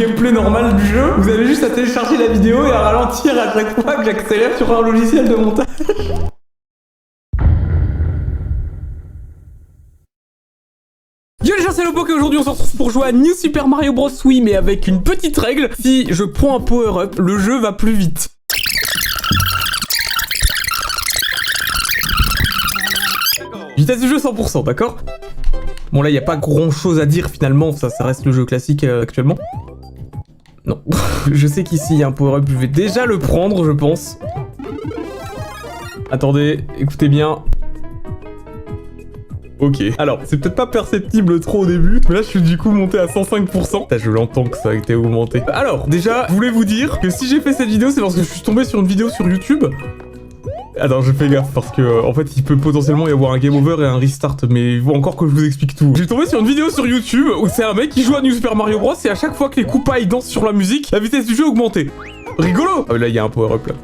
gameplay normal du jeu. Vous avez juste à télécharger la vidéo et à ralentir à chaque fois que j'accélère sur un logiciel de montage. Yo les gens, c'est Lopoke et aujourd'hui on se retrouve pour jouer à New Super Mario Bros. Oui, mais avec une petite règle. Si je prends un power-up, le jeu va plus vite. Vitesse du jeu 100%, d'accord? Bon là, il n'y a pas grand chose à dire finalement, ça reste le jeu classique actuellement. Non, je sais qu'ici il y a un power-up, je vais déjà le prendre, je pense. Attendez, écoutez bien. Ok, alors c'est peut-être pas perceptible trop au début, mais là je suis du coup monté à 105%. Putain, je l'entends que ça a été augmenté. Alors, déjà, je voulais vous dire que si j'ai fait cette vidéo, c'est parce que je suis tombé sur une vidéo sur YouTube. Attends, je fais gaffe parce que en fait il peut potentiellement y avoir un game over et un restart, mais il faut encore que je vous explique tout. J'ai tombé sur une vidéo sur YouTube où c'est un mec qui joue à New Super Mario Bros et à chaque fois que les Koopas ils dansent sur la musique, la vitesse du jeu augmentée. Rigolo. Ah là il y a un power up là.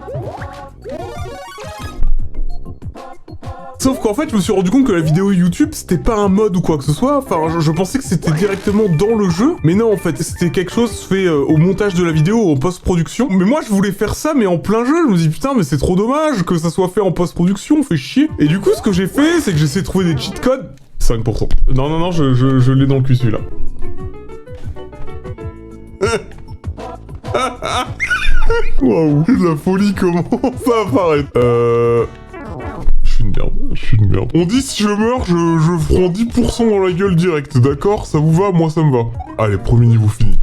Sauf qu'en fait, je me suis rendu compte que la vidéo YouTube, c'était pas un mode ou quoi que ce soit. Enfin, je pensais que c'était directement dans le jeu. Mais non, en fait, c'était quelque chose fait au montage de la vidéo, en post-production. Mais moi, je voulais faire ça, mais en plein jeu. Je me dis, putain, mais c'est trop dommage que ça soit fait en post-production, fait chier. Et du coup, ce que j'ai fait, c'est que j'ai essayé de trouver des cheat codes. 5%. Non, je l'ai dans le cul, celui-là. Waouh, la folie commence à apparaître. Je suis une merde. On dit si je meurs, je prends 10% dans la gueule direct, d'accord? Ça vous va? Moi ça me va. Allez, premier niveau fini.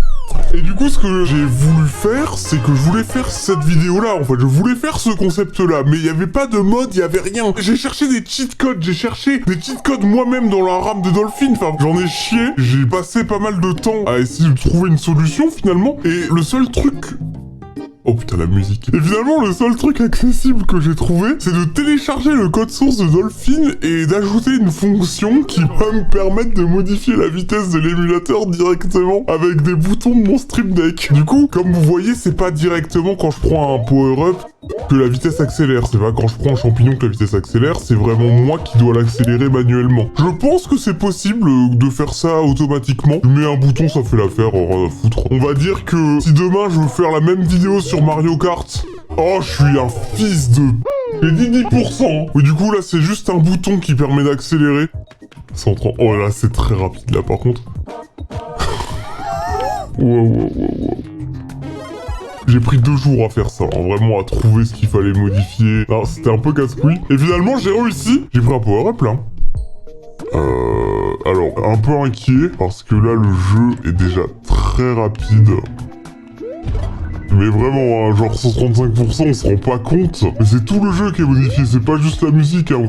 Et du coup, ce que j'ai voulu faire, c'est que je voulais faire cette vidéo-là, en fait. Je voulais faire ce concept-là, mais il n'y avait pas de mode, il n'y avait rien. J'ai cherché des cheat codes, j'ai cherché des cheat codes moi-même dans la RAM de Dolphin. Enfin, j'en ai chié. J'ai passé pas mal de temps à essayer de trouver une solution, finalement. Et le seul truc... Oh putain, la musique. Et finalement, le seul truc accessible que j'ai trouvé, c'est de télécharger le code source de Dolphin et d'ajouter une fonction qui va me permettre de modifier la vitesse de l'émulateur directement avec des boutons de mon Stream Deck. Du coup, comme vous voyez, c'est pas directement quand je prends un power-up que la vitesse accélère. C'est pas quand je prends un champignon que la vitesse accélère, c'est vraiment moi qui dois l'accélérer manuellement. Je pense que c'est possible de faire ça automatiquement. Je mets un bouton, ça fait l'affaire, rien à foutre. On va dire que si demain je veux faire la même vidéo sur Mario Kart, oh, je suis un fils de... J'ai dit 10%. Oui, du coup, là, c'est juste un bouton qui permet d'accélérer. 130. Oh là, c'est très rapide, là, par contre. Wow. J'ai pris 2 jours à faire ça, hein, vraiment à trouver ce qu'il fallait modifier. Alors, c'était un peu casse-couille. Et finalement, j'ai réussi. J'ai pris un power-up, là. Alors, un peu inquiet, parce que là, le jeu est déjà très rapide. Mais vraiment, hein, genre 135%, on se rend pas compte. Mais c'est tout le jeu qui est modifié, c'est pas juste la musique, hein.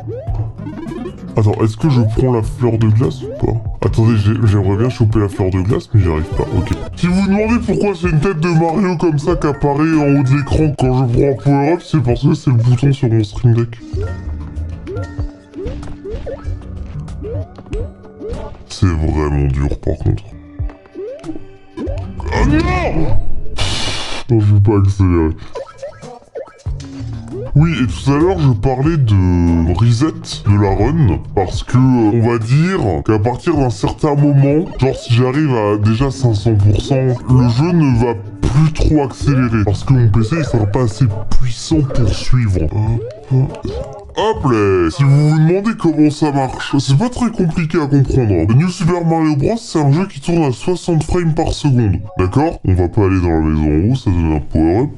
Attends, est-ce que je prends la fleur de glace ou pas? Attendez, j'aimerais bien choper la fleur de glace, mais j'y arrive pas, ok. Si vous vous demandez pourquoi c'est une tête de Mario comme ça qui apparaît en haut de l'écran quand je prends un power-up, c'est parce que c'est le bouton sur mon Stream Deck. C'est vraiment dur, par contre. Ah non! Non, je veux pas accélérer. Oui, et tout à l'heure, je parlais de reset de la run, parce que, on va dire qu'à partir d'un certain moment, genre si j'arrive à déjà 500%, le jeu ne va plus trop accélérer, parce que mon PC, il sera pas assez puissant pour suivre. Hop là! Si vous vous demandez comment ça marche, c'est pas très compliqué à comprendre. New Super Mario Bros, c'est un jeu qui tourne à 60 frames par seconde. D'accord? On va pas aller dans la maison en haut, ça donne un power-up.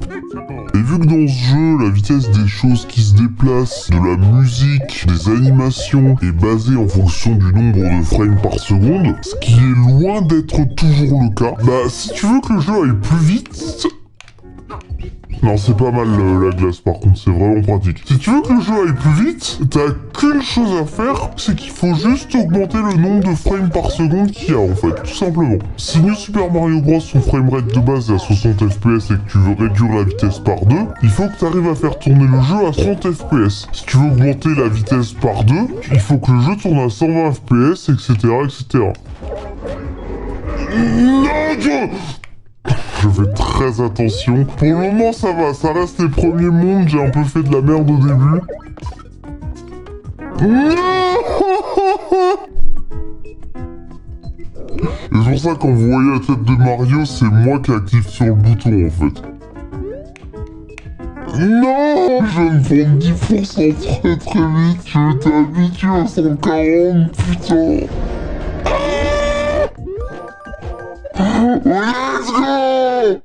Et vu que dans ce jeu, la vitesse des choses qui se déplacent, de la musique, des animations, est basée en fonction du nombre de frames par seconde, ce qui est loin d'être toujours le cas, bah si tu veux que le jeu aille plus vite... Non, c'est pas mal la glace par contre, c'est vraiment pratique. Si tu veux que le jeu aille plus vite, t'as qu'une chose à faire, c'est qu'il faut juste augmenter le nombre de frames par seconde qu'il y a en fait, tout simplement. Si New Super Mario Bros son framerate de base est à 60 fps et que tu veux réduire la vitesse par 2, il faut que tu arrives à faire tourner le jeu à 30 fps. Si tu veux augmenter la vitesse par 2, il faut que le jeu tourne à 120 fps, etc. Non, Dieu! Je fais très attention. Pour le moment, ça va. Ça reste les premiers mondes. J'ai un peu fait de la merde au début. Non! C'est pour ça quand vous voyez la tête de Mario, c'est moi qui active sur le bouton en fait. Non, je viens de prendre 10% très très vite, je t'ai habitué à 140, putain. Let's go!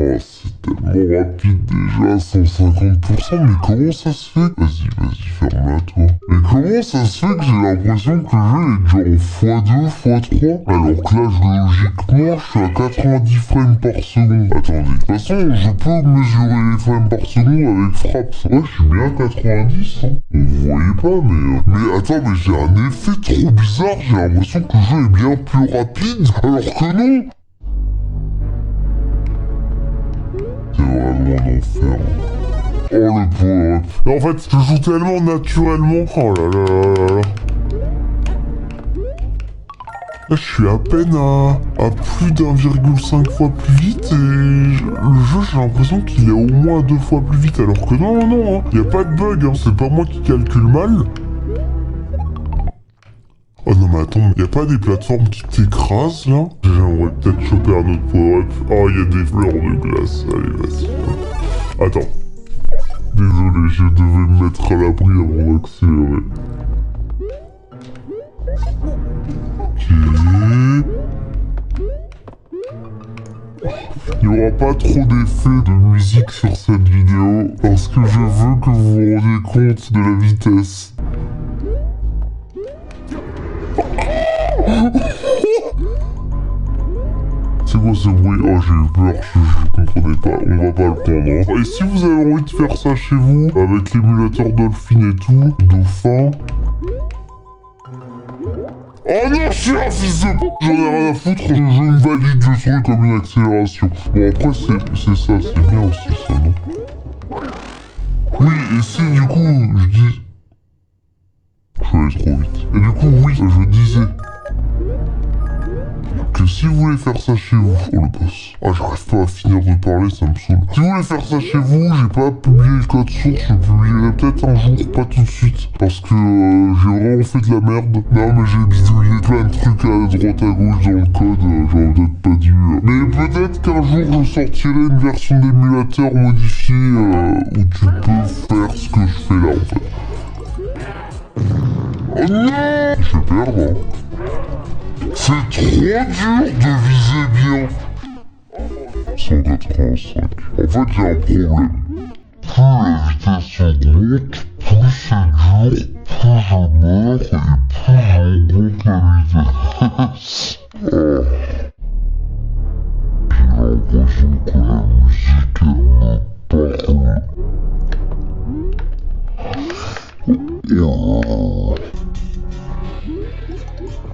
Oh, c'est tellement rapide déjà, 150%, mais comment ça se fait? Vas-y, ferme-la toi. Mais comment ça se fait que j'ai l'impression que le jeu est genre x2, x3? Alors que là, logiquement, je suis à 90 frames par seconde. Attendez, de toute façon, je peux mesurer les frames par seconde avec Fraps. Ouais, je suis bien à 90, hein. Vous voyez pas, mais attends, mais j'ai un effet trop bizarre, j'ai l'impression que le jeu est bien plus rapide, alors que non! C'est vraiment un enfer. Oh le pauvre. En fait, je joue tellement naturellement. Oh là là là là. Là, je suis à peine à plus d'1,5 fois plus vite et le jeu, j'ai l'impression qu'il est au moins 2 fois plus vite. Alors que non, hein. Y a pas de bug, hein. C'est pas moi qui calcule mal. Oh non mais attends, y a pas des plateformes qui t'écrasent là? J'aimerais peut-être choper un autre power-up. Oh, y a des fleurs de glace. Allez, vas-y. Attends. Désolé, je devais me mettre à l'abri avant d'accélérer. Ok. Il n'y aura pas trop d'effets de musique sur cette vidéo parce que je veux que vous vous rendiez compte de la vitesse. C'est quoi ce bruit? Oh, j'ai eu peur, je comprenais pas, on va pas le prendre. Hein. Et si vous avez envie de faire ça chez vous, avec l'émulateur Dolphin et tout, Dauphin... Oh non, je suis un fils de p***, j'en ai rien à foutre, je me valide le truc comme une accélération. Bon, après, c'est ça, c'est bien aussi ça, non? Oui, et si du coup, je dis... Je suis allé trop vite. Et du coup, oui, je disais... que si vous voulez faire ça chez vous... Oh le boss. Ah, j'arrive pas à finir de parler, ça me saoule. Si vous voulez faire ça chez vous, j'ai pas publié le code source, je publierai peut-être un jour, pas tout de suite. Parce que j'ai vraiment fait de la merde. Non, mais j'ai bidouillé plein de trucs à droite à gauche dans le code, j'aurais peut-être pas dû... Mais peut-être qu'un jour, je sortirai une version d'émulateur modifiée où tu peux faire ce que je fais là, en fait. Oh non! Je vais perdre, hein. C'est trop dur de viser bien. 185. En fait, il y a un problème. Plus la vitesse augmente, plus c'est dur, plus je meurs et plus j'augmente la vitesse. Oh. J'ai l'impression que la musique elle me parle. Non mais c'est trop dur, c'est trop... Déjà je me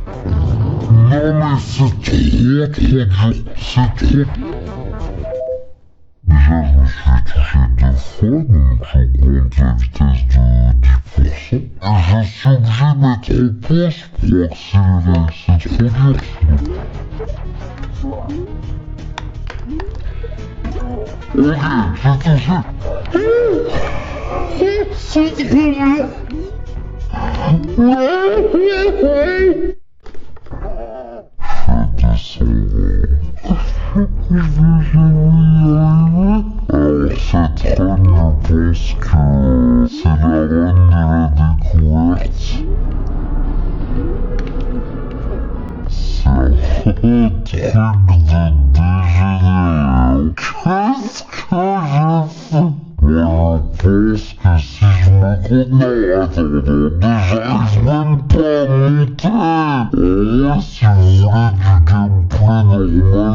suis touché 2 fois, donc j'augmente la vitesse de 10%. Et je suis obligé de mettre en pause pour accélérer, c'est trop dur sinon. Ok, j'ai touché. C'est trop dur. Je vais jamais y arriver. Alors cette run, je pense que c'est la run de la découverte. C'est un truc de dégénéré. Qu'est-ce que j'ai fait? Moi je pense que si je me compte... Non, attends, déjà j'arrive même pas à monter. Oh, si vous voulez du gameplay normal du jeu,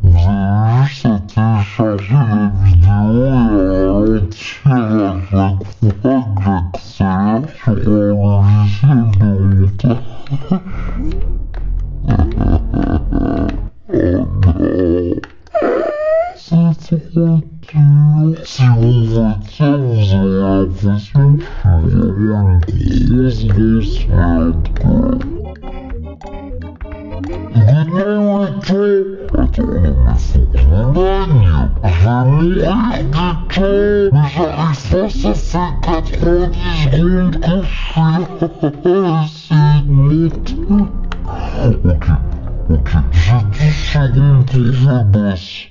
vous avez juste à télécharger la vidéo et à ralentir à chaque fois que j'accélère sur un logiciel de montage. Oh non. C'est trop dur. Si vous voyez ça, vous avez l'impression que je suis vraiment une grosse merde. Non, attends, non mais faut que je me baigne. Je vais mourir du temps. Mais j'arrive pas, ça fait 90 secondes que je suis là. C'est une honte. Ok, j'ai 10 secondes pour faire le boss.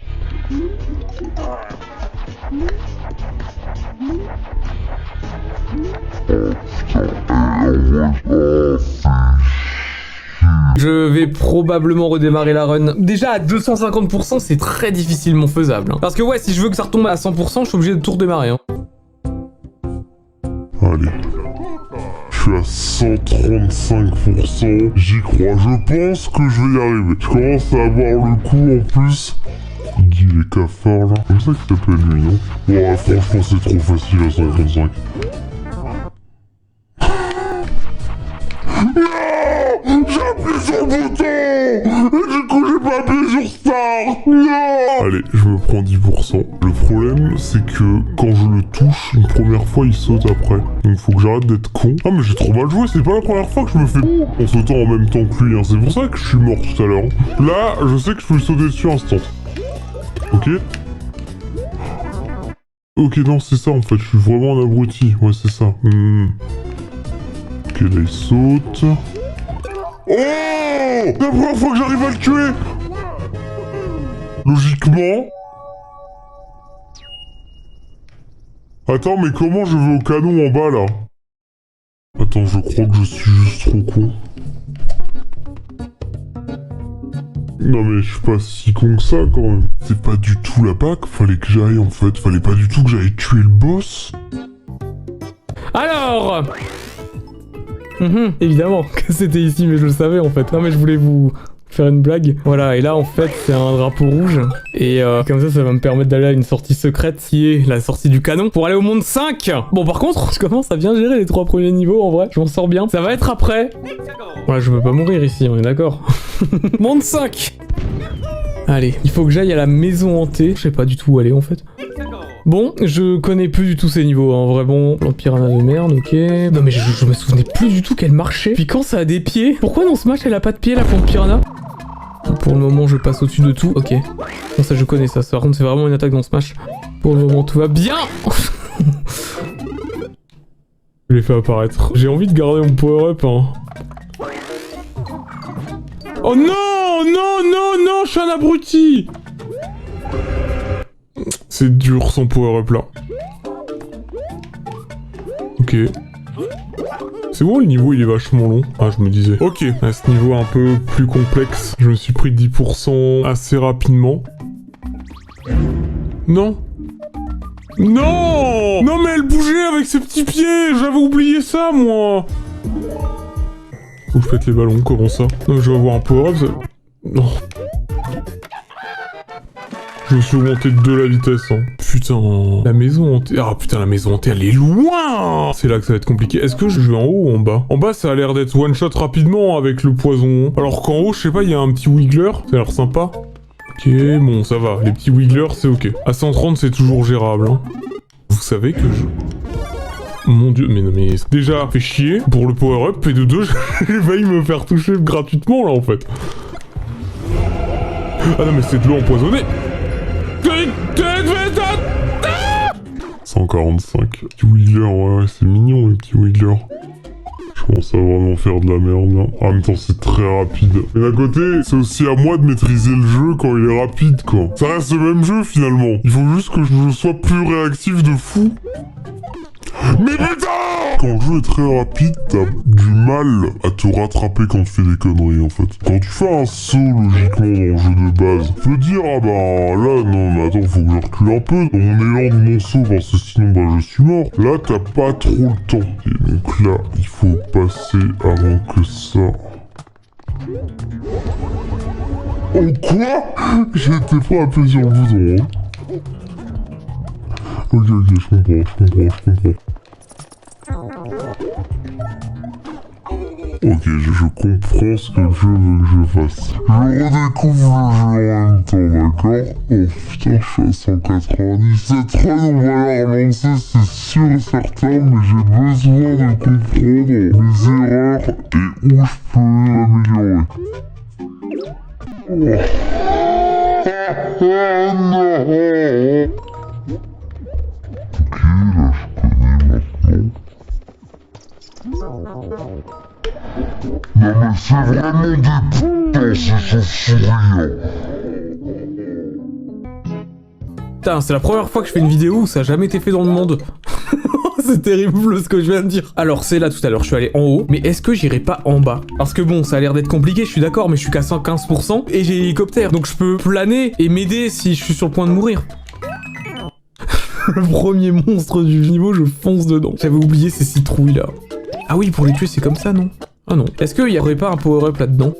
Je vais probablement redémarrer la run. Déjà à 250%, c'est très difficilement faisable. Hein. Parce que ouais, si je veux que ça retombe à 100%, je suis obligé de tout redémarrer. Hein. Allez. Je suis à 135%. J'y crois. Je pense que je vais y arriver. Je commence à avoir le coup en plus. Guy les cafards là. Comme ça qu'il s'appelle lui, non? Ouais, franchement, c'est trop facile à 135. Non! J'ai appuyé sur le bouton! Et du coup, j'ai pas appuyé sur Start! Non! Allez, je me prends 10%. Le problème, c'est que quand je le touche, une première fois, il saute après. Donc faut que j'arrête d'être con. Ah, mais j'ai trop mal joué, c'est pas la première fois que je me fais en sautant en même temps que lui, hein. C'est pour ça que je suis mort tout à l'heure. Là, je sais que je peux lui sauter dessus instant. Ok? Ok, non, c'est ça en fait, je suis vraiment un abruti. Ouais, c'est ça. Ok, là, il saute. Oh! La première fois que j'arrive à le tuer! Logiquement... Attends, mais comment je vais au canon en bas, là? Attends, je crois que je suis juste trop con. Non mais je suis pas si con que ça, quand même. C'est pas du tout là-bas qu'il fallait que j'aille, en fait. Fallait pas du tout que j'aille tuer le boss. Alors évidemment que c'était ici, mais je le savais en fait. Non mais je voulais vous faire une blague. Voilà, et là en fait c'est un drapeau rouge. Et comme ça va me permettre d'aller à une sortie secrète qui est la sortie du canon pour aller au monde 5. Bon par contre, je commence à bien gérer les 3 premiers niveaux en vrai. Je m'en sors bien. Ça va être après. Voilà, je veux pas mourir ici, on est d'accord. Monde 5. Allez, il faut que j'aille à la maison hantée. Je sais pas du tout où aller en fait. Bon, je connais plus du tout ces niveaux, hein, vraiment. L'Empirana de merde, ok. Non mais je me souvenais plus du tout qu'elle marchait. Puis quand ça a des pieds? Pourquoi dans ce match elle a pas de pieds, la Empirana? Pour le moment, je passe au-dessus de tout. Ok. Bon, ça je connais ça. Par contre, c'est vraiment une attaque dans ce match. Pour le moment, tout va bien. Je l'ai fait apparaître. J'ai envie de garder mon power-up, hein. Oh non! Non, non, non! Je suis un abruti! C'est dur son power-up là. Ok. C'est bon, le niveau il est vachement long. Ah, je me disais. Ok, à ce niveau un peu plus complexe, je me suis pris 10% assez rapidement. Non. Non! Non mais elle bougeait avec ses petits pieds! J'avais oublié ça, moi! Faut que je pète les ballons, comment ça? Non mais je vais avoir un power-up, ça... Non. Je me suis augmenté de 2 la vitesse, hein. Putain, la maison hantée... Ah putain, la maison hantée, elle est loin! C'est là que ça va être compliqué. Est-ce que je vais en haut ou en bas? En bas, ça a l'air d'être one-shot rapidement avec le poison. Alors qu'en haut, je sais pas, il y a un petit wiggler. Ça a l'air sympa. Ok, bon, ça va. Les petits wigglers, c'est ok. À 130, c'est toujours gérable, hein. Vous savez que je... Mon dieu, mais non, mais... Déjà, fait chier pour le power-up, et de deux, j'ai failli me faire toucher gratuitement, là, en fait. Ah non, mais c'est de l'eau empoisonnée. 145. Petit Wiggler, ouais, c'est mignon les petits Wigglers. Je commence à vraiment faire de la merde là. En même temps, c'est très rapide. Mais d'un côté, c'est aussi à moi de maîtriser le jeu quand il est rapide, quoi. Ça reste le même jeu finalement. Il faut juste que je sois plus réactif de fou. Mais putain! Quand le jeu est très rapide, t'as du mal à te rattraper quand tu fais des conneries, en fait. Quand tu fais un saut, logiquement, dans le jeu de base, tu peux dire, ah bah, là, non, mais attends, faut que je recule un peu dans mon élan de mon saut, parce que sinon, bah, je suis mort. Là, t'as pas trop le temps. Et donc là, il faut passer avant que ça... Oh, quoi? J'ai été pas appuyé sur le bouton, hein. Ok, je comprends. Ok, je comprends ce que le jeu veut que je fasse. Je redécouvre le jeu en même temps, d'accord? Oh putain, je suis à 197 runs, on va la relancer, c'est sûr et certain, mais j'ai besoin de comprendre mes erreurs et où je peux l'améliorer. Oh non! Ok, là je connais maintenant. Non mais c'est vraiment des putains, ces chauves-souris. Putain, c'est la première fois que je fais une vidéo où ça a jamais été fait dans le monde. C'est terrible ce que je viens de dire. Alors c'est là tout à l'heure, je suis allé en haut, mais est-ce que j'irai pas en bas? Parce que bon, ça a l'air d'être compliqué, je suis d'accord, mais je suis qu'à 115% et j'ai l'hélicoptère, donc je peux planer et m'aider si je suis sur le point de mourir. Le premier monstre du niveau, je fonce dedans. J'avais oublié ces citrouilles là. Ah oui, pour les tuer c'est comme ça, non? Ah non. Est-ce qu'il y aurait pas un power-up là-dedans?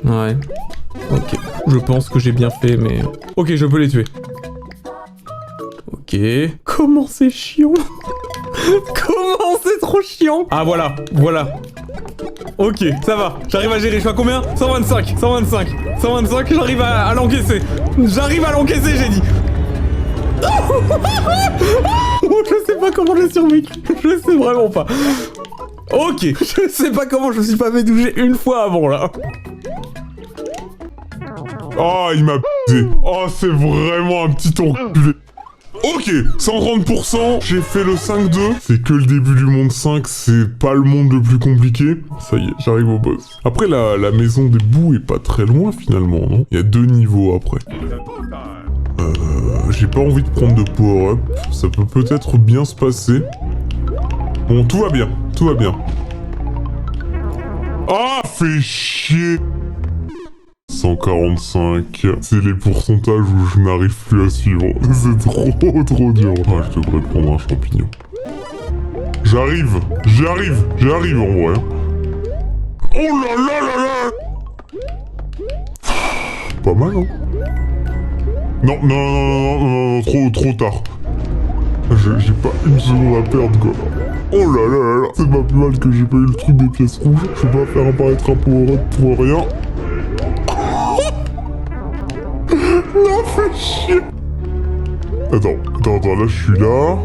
Ouais. Ok. Je pense que j'ai bien fait, mais... Ok, je peux les tuer. Ok. Comment c'est chiant. Comment c'est trop chiant. Ah voilà, voilà. Ok, ça va. J'arrive à gérer, je suis à combien? 125, 125, 125, j'arrive à l'encaisser. J'arrive à l'encaisser, j'ai dit. Je sais pas comment j'ai survécu. Je sais vraiment pas. Ok, je sais pas comment je me suis pas fait toucher une fois avant là. Oh, il m'a p***. Oh, c'est vraiment un petit enculé. Ok, 130%, j'ai fait le 5-2. C'est que le début du monde 5, c'est pas le monde le plus compliqué. Ça y est, j'arrive au boss. Après, la maison des bouts est pas très loin finalement, non? Il y a 2 niveaux après. J'ai pas envie de prendre de power-up. Ça peut peut-être bien se passer. Bon, tout va bien, tout va bien. Ah, fait chier! 145, c'est les pourcentages où je n'arrive plus à suivre. C'est trop dur. Ah, je devrais prendre un champignon. J'arrive en vrai. Oh là là là là! Pas mal, hein? Non, trop tard. J'ai pas une seconde à perdre, quoi. Oh là là là là, c'est pas plus mal que j'ai pas eu le truc des pièces rouges. Je peux pas faire apparaître un power-up pour rien. Non, fais chier. Attends, là je suis là.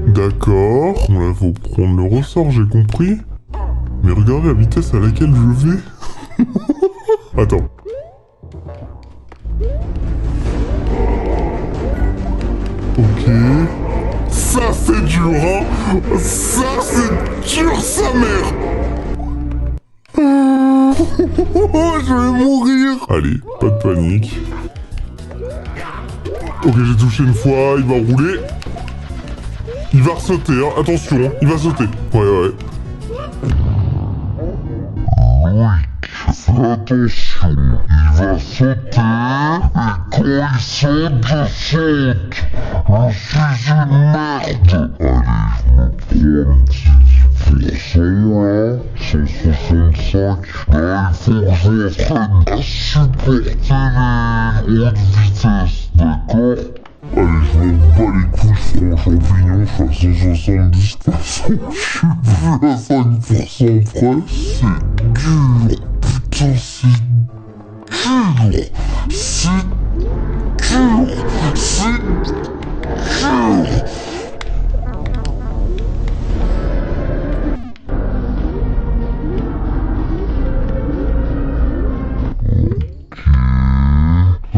D'accord. Là, faut prendre le ressort, j'ai compris. Mais regardez la vitesse à laquelle je vais. Attends. Ok. Ça c'est dur, hein. Ça c'est dur, sa mère. Je vais mourir. Allez, pas de panique. Ok, j'ai touché une fois, il va rouler. Il va ressauter, hein. Attention, hein. Il va sauter. Ouais. Fais attention, il va sauter, et quand il saute, je saute. Je suis une merde. Allez, je me prends un petit 10% là, 165. Là, il faut que je m'entraîne à supporter les hautes vitesses, d'accord? Allez, je m'en bats les couilles, je prends un champignon, je suis à 170, de toute façon, je suis plus à 5% près, c'est dur. Putain, c'est dur. Ok, ça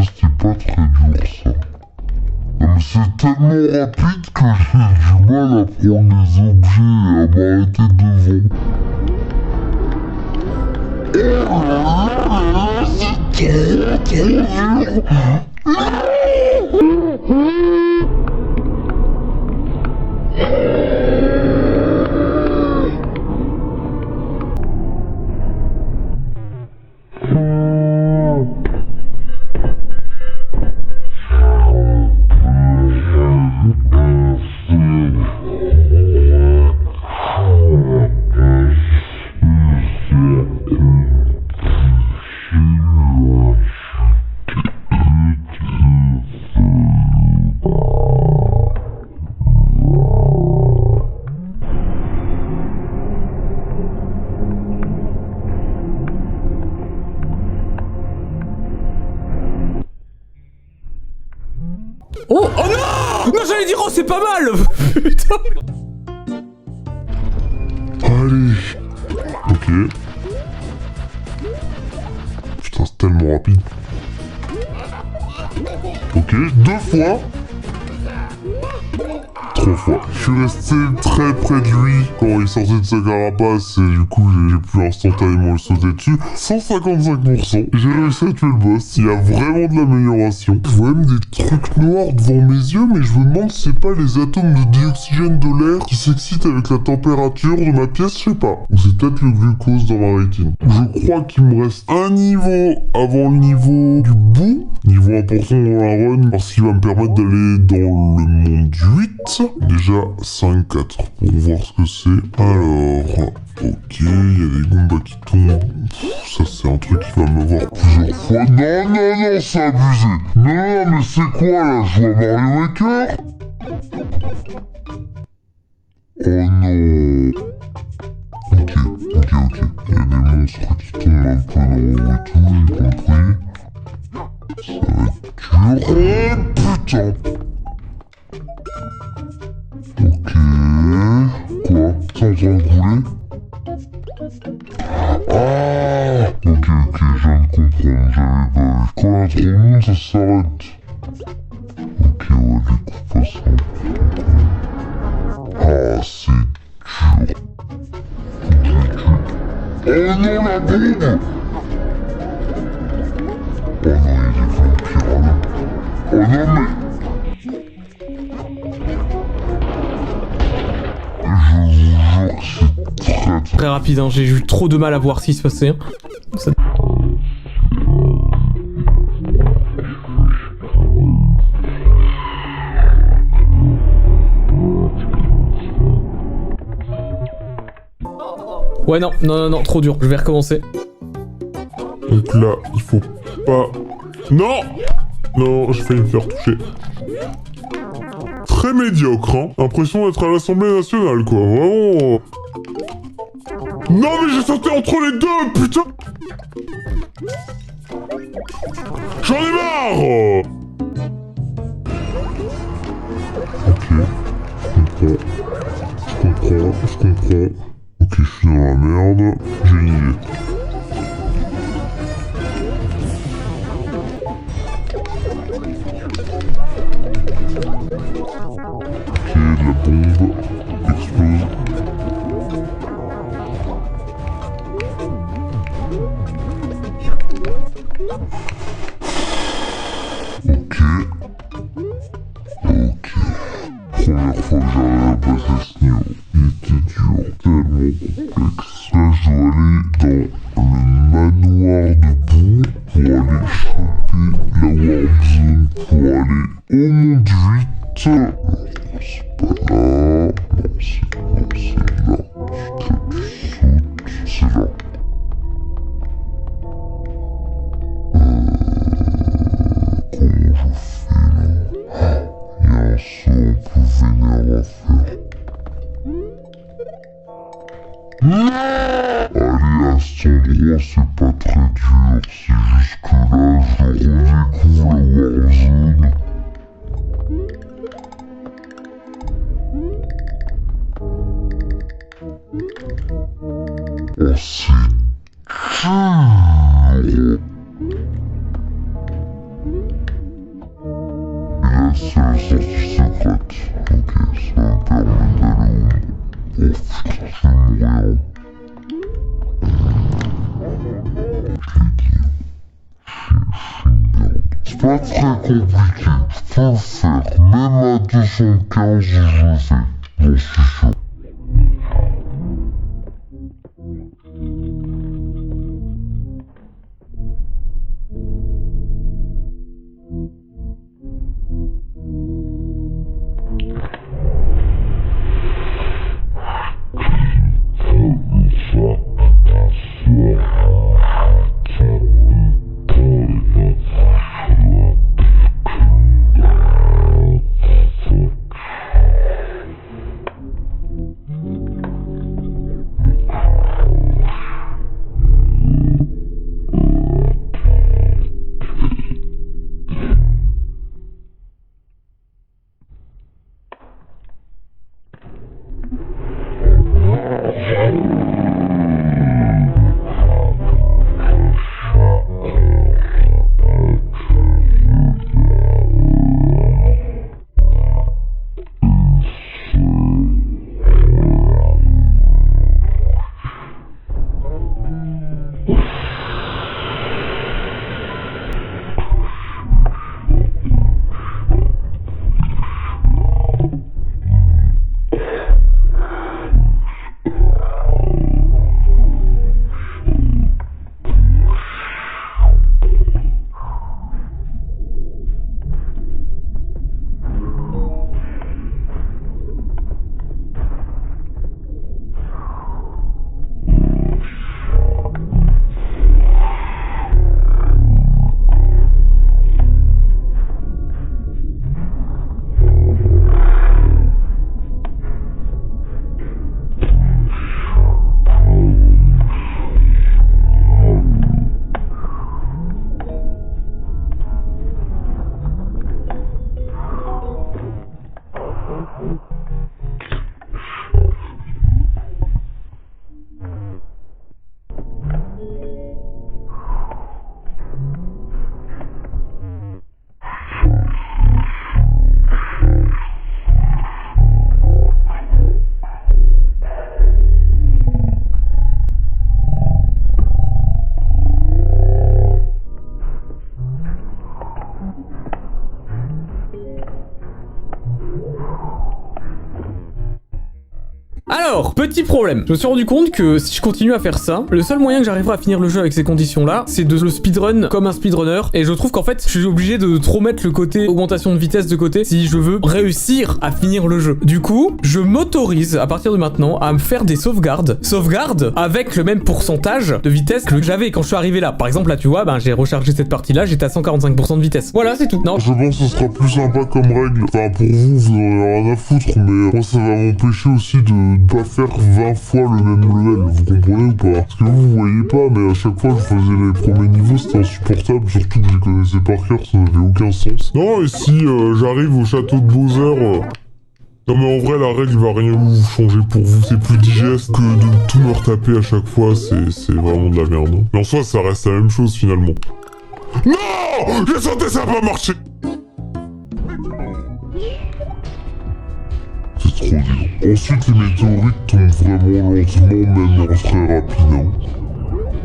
c'était pas très dur ça. Non, mais c'est tellement rapide que j'ai du mal à prendre les objets et à m'arrêter devant. Oh là là, c'est trop dur. Oh non! Non, j'allais dire, oh, c'est pas mal. Putain. Allez. Ok. Putain, c'est tellement rapide. Ok, 2 fois. 3 3 fois. Je suis resté très près de lui quand il sortait de sa carapace et du coup j'ai pu instantanément le sauter dessus. 155%. J'ai réussi à tuer le boss. Il y a vraiment de l'amélioration. Je vois même des trucs noirs devant mes yeux, mais je me demande si c'est pas les atomes de dioxygène de l'air qui s'excitent avec la température de ma pièce, je sais pas. Ou c'est peut-être le glucose dans ma rétine. Je crois qu'il me reste un niveau avant le niveau du bout. Niveau important dans la run, parce qu'il va me permettre d'aller dans le monde 8. Déjà 5-4 pour voir ce que c'est. Alors, ok, il y a des Goombas qui tombent. Ça c'est un truc qui va me voir plusieurs fois. Non, non, non, c'est abusé. Non, mais c'est quoi là? Je vois Mario Maker? Oh non. Ok. Il y a des monstres qui tombent un peu dans le haut et tout, j'ai compris. Ça va être dur. Oh putain. Ok. Quoi? T'es en train de rouler? Ah. Ok, je viens de comprendre, j'avais pas vu. Quand il y a trop de monde, ça s'arrête. Ok, ouais, du coup, pas ça. Ah, c'est dur. Oh non, la bombe! Oh non, il y a des vampires là. Oh non, mais... Je vous jure que c'est très... Très rapide, hein, j'ai eu trop de mal à voir ce qui se passait. Hein. Ça... Ouais, non, trop dur, je vais recommencer. Donc là, il faut pas... Non! Non, j'ai failli me faire toucher. Très médiocre, hein. Impression d'être à l'Assemblée nationale, quoi. Vraiment... Non, mais j'ai sauté entre les deux, putain! J'en ai marre! Ok, je comprends. Ok, je suis dans la merde. J'ai une idée. Ok, la bombe explose. Ok. Première fois que j'arrive à passer ce niveau. Il était dur, tellement complexe. Là, je dois aller dans le manoir de boue pour aller choper la warp zone pour aller au monde 8. Alors, c'est pas là. Non, c'est là. C'est là. Comment je fais là? Il y a un saut un peu vénère à faire. Allez, à cet endroit, c'est pas très dur. C'est juste que là, je redécouvre la Warzone. Oh, c'est dur. Et là, c'est la sortie secrète. Ok, ça me permet d'aller au... Oh putain, je vais mourir. C'est pas très compliqué, je peux le faire, même à 215 je le fais, j'en suis sûr. Alors, petit problème. Je me suis rendu compte que si je continue à faire ça, le seul moyen que j'arriverai à finir le jeu avec ces conditions-là, c'est de le speedrun comme un speedrunner. Et je trouve qu'en fait, je suis obligé de trop mettre le côté augmentation de vitesse de côté si je veux réussir à finir le jeu. Du coup, je m'autorise à partir de maintenant à me faire des sauvegardes. Sauvegardes avec le même pourcentage de vitesse que j'avais quand je suis arrivé là. Par exemple, là, tu vois, ben, j'ai rechargé cette partie-là, j'étais à 145% de vitesse. Voilà, c'est tout. Non, Je pense que ce sera plus sympa comme règle. Enfin, pour vous, vous en avez rien à foutre, mais moi, ça va m'empêcher aussi de pas faire 20 fois le même level. Vous comprenez ou pas? Parce que vous voyez pas, mais à chaque fois que je faisais les premiers niveaux, c'était insupportable. Surtout que je les connaissais par cœur, ça n'avait aucun sens. Non, et si j'arrive au château de Bowser... Non mais en vrai la règle va rien vous changer pour vous, c'est plus digeste que de tout me retaper à chaque fois, c'est vraiment de la merde. Hein. Mais en soi ça reste la même chose finalement. Non, j'ai senti ça va pas marcher. C'est trop dur. Ensuite les météorites tombent vraiment lentement, même très rapidement.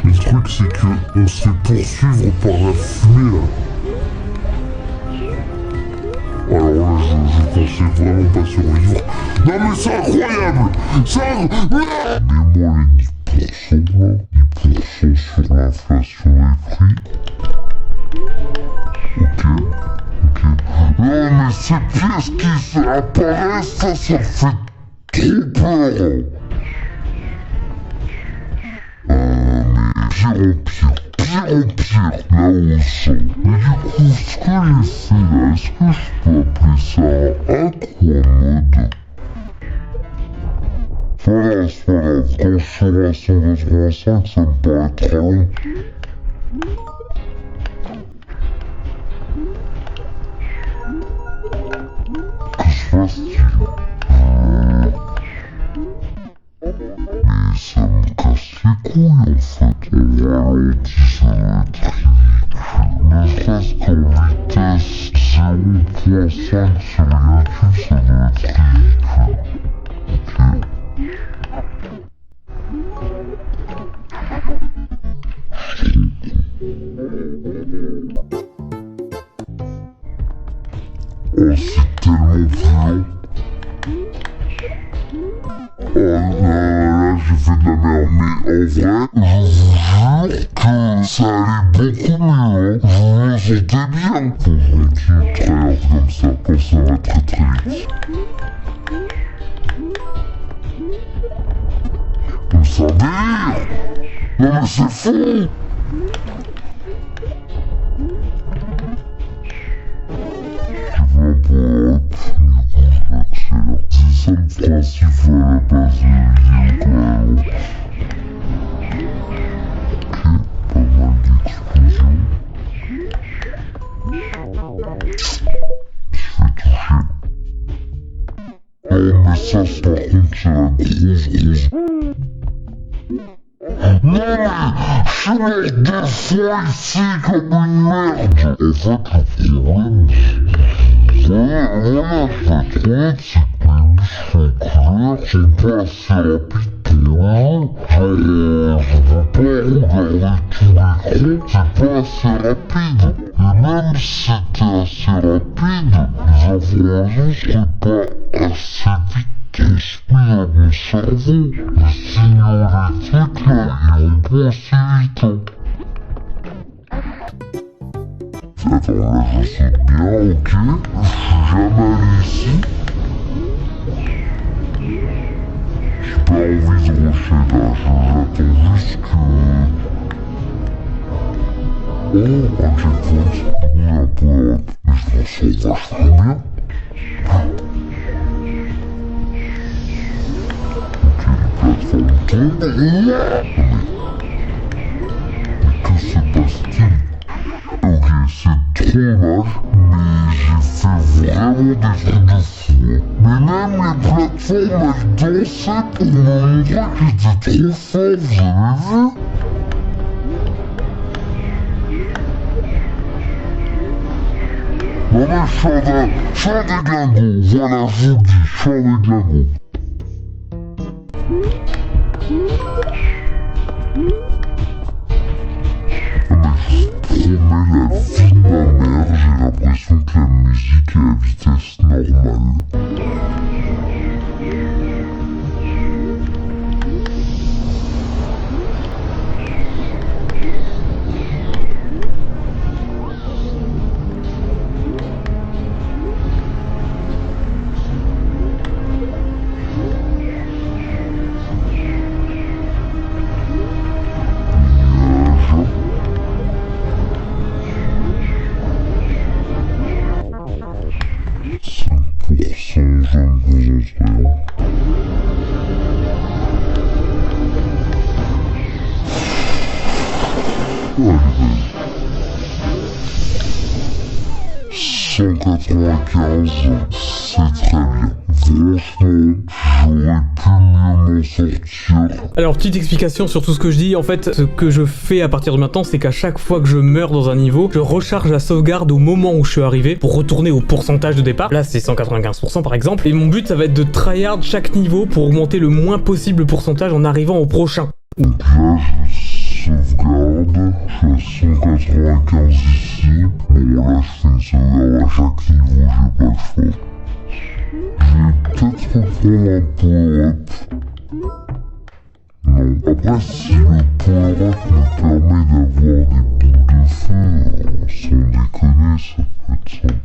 Mais le truc c'est que on se fait poursuivre par la fumée là. Alors là, je pensais vraiment pas survivre. Non mais c'est incroyable. Donnez-moi les 10% là. 10% sur l'inflation des prix. Ok. Non mais ces pièces qui apparaissent, ça fait trop peur. Mais pire en pire. Là où on sent. Mais du coup, ce que j'ai fait là, est-ce que je peux appeler ça aquamode? Voilà, c'est pas grave. Quand je serai à 185, ça me paraîtra long. Que je fasse mais ça me casse les couilles en fait. En ralenti, ça doit être ridicule. Ne serait-ce qu'en vitesse 0.5 sur YouTube, ça doit être ridicule. Ok. Oh, c'est tellement violent. Oh là, j'ai fait de la merde, mais en vrai, je vous jure que ça allait beaucoup mieux, hein. Vous me sentez bien. Faut continuer de travailler comme ça, quand ça va très vite. Mais ça délire. Non mais c'est fou. Je vais pas... C'est ça le principe à la base de la vidéo quand même. Ok, pas mal d'explosions. Je vais toucher. Non mais ça par contre c'est la grosse... Non mais je suis mort deux fois ici comme une merde. En fait le problème... Voilà, je vais être honnête, c'est que les muscles clairs sont pas assez rapides pour nous. Je peux pas regarder tout l'écran, c'est pas assez rapide. Et même si c'était assez rapide, les informations seraient pas assez vite transmises à mon cerveau. Les signaux électriques là, ils vont pas assez vite. Hein. Attends, là je saute bien, ok. Je suis jamais allé ici. J'ai pas envie de rusher là, j'attends juste que... Oh, un checkpoint. Oui, un peu hâte, mais je m'en sors vachement bien. Ok, les plateformes tombent. Mais que se passe-t-il? Ok, c'est trop moche, mais j'ai fait vraiment des trucs de fou. Mais même les plateformes, elles dansaient pour me montrer que j'étais trop fort, vous avez vu? Non mais chant des glingos, voilà, je vous le dis, chant des glingos. Promets la vie de ma mère, j'ai l'impression que la musique est à vitesse normale. 195, c'est très bien. Franchement, j'aurais pu mieux m'en sortir. Alors, petite explication sur tout ce que je dis. En fait, ce que je fais à partir de maintenant, c'est qu'à chaque fois que je meurs dans un niveau, je recharge la sauvegarde au moment où je suis arrivé pour retourner au pourcentage de départ. Là, c'est 195% par exemple. Et mon but, ça va être de tryhard chaque niveau pour augmenter le moins possible le pourcentage en arrivant au prochain. Donc là, je sauvegarde. Je suis à 195 ici. Bon, là, je fais une sauvegarde à chaque niveau, j'ai pas le choix. Je vais peut-être reprendre un power-up. Non. Après, si le power-up me permet d'avoir des boules de feu, sans déconner, ça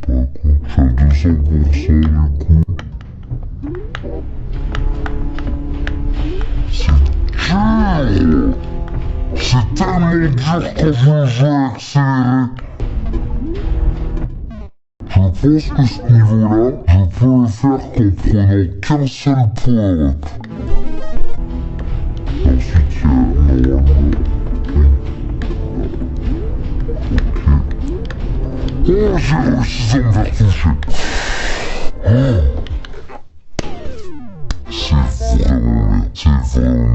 peut être sympa, quoi. Je suis à 200% du coup. C'est dur! C'est tellement dur quand je joue accéléré. Je pense que ce niveau-là, je peux le faire qu'en prenant qu'un seul power-up. Ensuite, il y a normalement... Ok. Oh, j'ai réussi à me faire toucher. Oh. C'est vraiment bien. C'est vraiment bien. J'ai pris que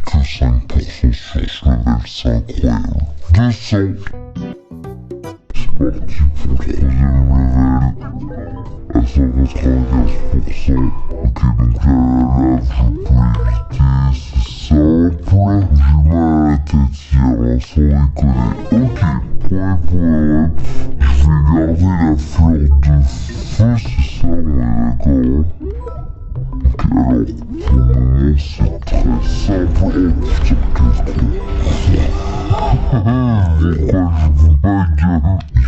5% sur ce level, c'est incroyable. 200. C'est parti pour le troisième level. À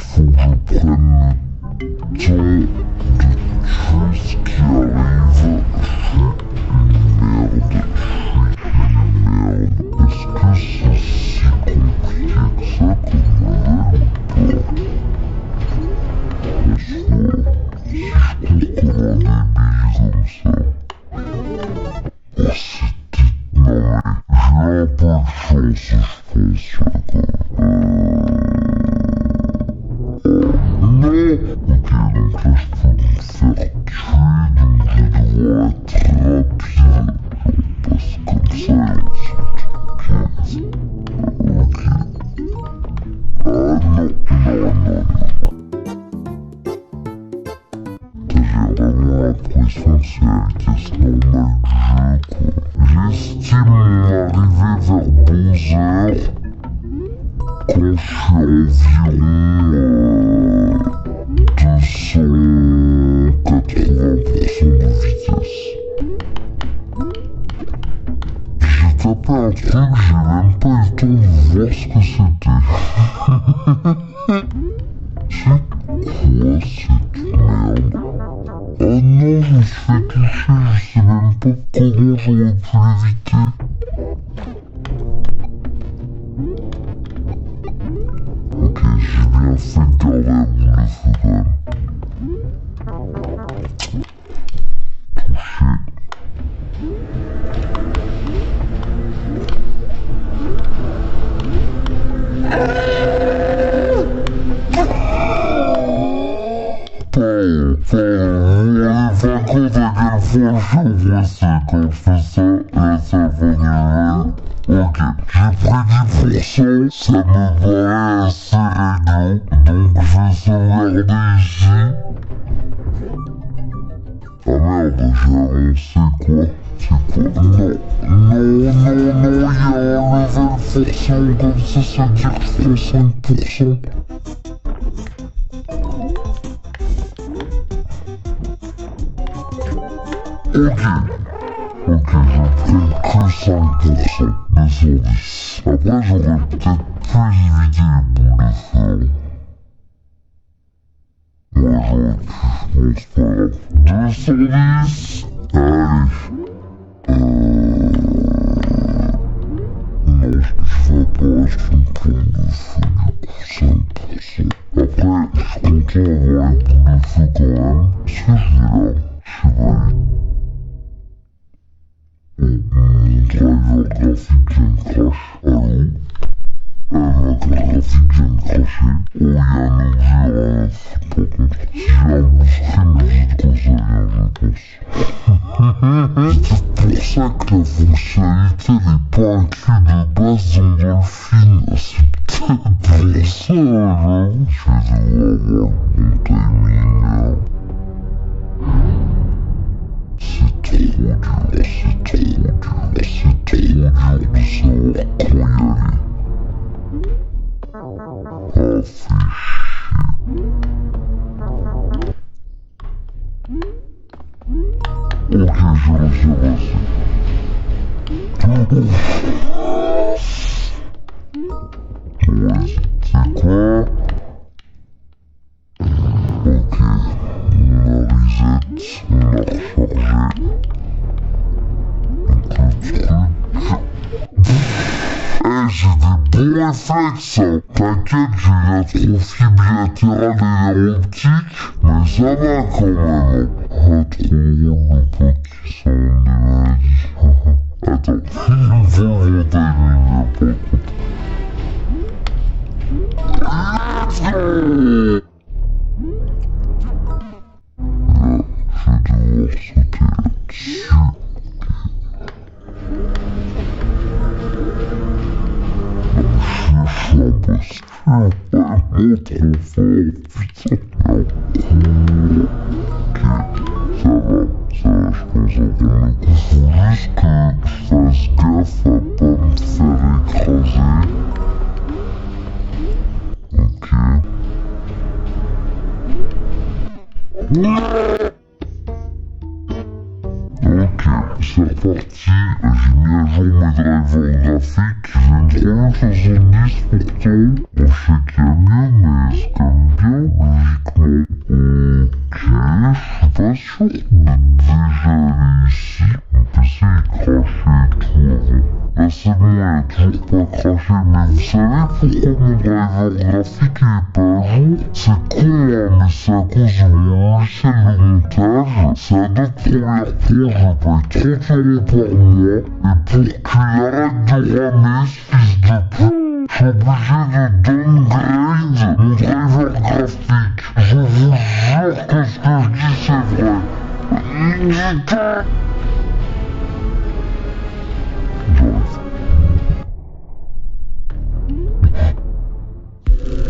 195%. Ok, donc là, je peux éviter, c'est simple. J'ai mal à la tête hier, sans déconner. Ok, point power-up. Je vais garder la fleur de feu, c'est ça, on est d'accord. Ok, alors, pour le moment, c'est très simple. Oh putain, quel con. Pourquoi je bug? Il faut que je prenne le temps de tuer ce qui arrive. Je suis une merde. Est-ce que c'est si compliqué que ça comme level ou pas? Si je cours comme un débile comme ça. Oh, c'était... Non mais, j'ai un peu de chance, je pense, d'accord. Non. Ok, donc là, je peux me faire tuer, donc je vais devoir être rapide. On passe comme ça, et ensuite... Ok. Ah non. J'ai vraiment l'impression que c'est la vitesse normale du jeu, quoi. J'estime arriver vers 11h quand je suis environ 280% de vitesse. J'ai tapé un truc, j'ai même pas eu le temps de voir ce que c'était. C'est quoi cette merde? Oh non, je me suis fait toucher, je sais même pas comment j'aurais pu l'éviter. Ok, j'ai bien fait de garder la boule de feu quand même. Touché. Vous vous rendez pas compte à quel point je suis angoissé quand je fais ça, là c'est la fin du level. Ok, j'ai pris 10%, ça me paraît assez réglo, donc je vais sauvegarder ici. Ah merde, j'ai avancé quoi? C'est quoi? Non, il y a un level forcément comme ça veut dire que je prends 5%. Ok, je prends que 5% de 110. Après, j'aurais peut-être pu éviter les boules de feu. Ouais, j'aurais pu, je pense pas grave. 210. Allez. Non, je vais apparaître une plante de feu, du coup 5%. Après, je suis content d'avoir les boules de feu quand même. Est-ce que je vais là? Je sais pas. Mon driver graphique vient de crash. Allô? Ma carte graphique vient de crasher. Oh, il y a un objet à par contre. Si la boufferie me dit de quoi ça vient, je pense. C'est pour ça que la fonctionnalité n'est pas inclue de base dans Dolphin. C'est peut-être pour ça, j'avoue. Je vais devoir avoir le bon timing là. C'est trop dur, c'est trop dur, c'est trop dur de savoir quand y aller. Ah, fais chier. Ok, j'ai réussi. Ouais, c'est quoi? Ok, on a reset, on a rechargé. Donc le truc... Eh, j'ai des bons réflexes, hein. T'inquiète, j'ai l'atrophie bilatérale et optique, mais ça va quand même. Ah, trop drôle le pote qui s'en des maladies. Attends, il me faut le bon timing, là, par contre. Let's go! Là, je vais devoir sauter là-dessus. Vraiment trop fort, putain. Ok, ça va, je pense avoir le coup. Faut juste que je fasse gaffe à pas me faire écraser. Ok. Ok, c'est reparti. J'ai mis à jour mes drivers graphiques. J'ai une 3070 pourtant. Bon, je sais qu'il y a mieux, mais c'est quand même bien, logiquement. Ok, je suis pas sûr d'être déjà allé ici. Mon PC est craché et tout avant. Là, c'est bon, il est toujours pas craché, mais vous savez pourquoi mon driver graphique il est pas à jour? C'est con, hein, mais c'est à cause de mon logiciel de montage. C'est Adobe Premiere Pro, je paye 30 € par mois. Et pour qu'il arrête de ramer, ce fils de pute, je suis obligé de downgrade mon driver graphique. Je vous jure que ce que je dis c'est vrai. J'arrive. Incroyable.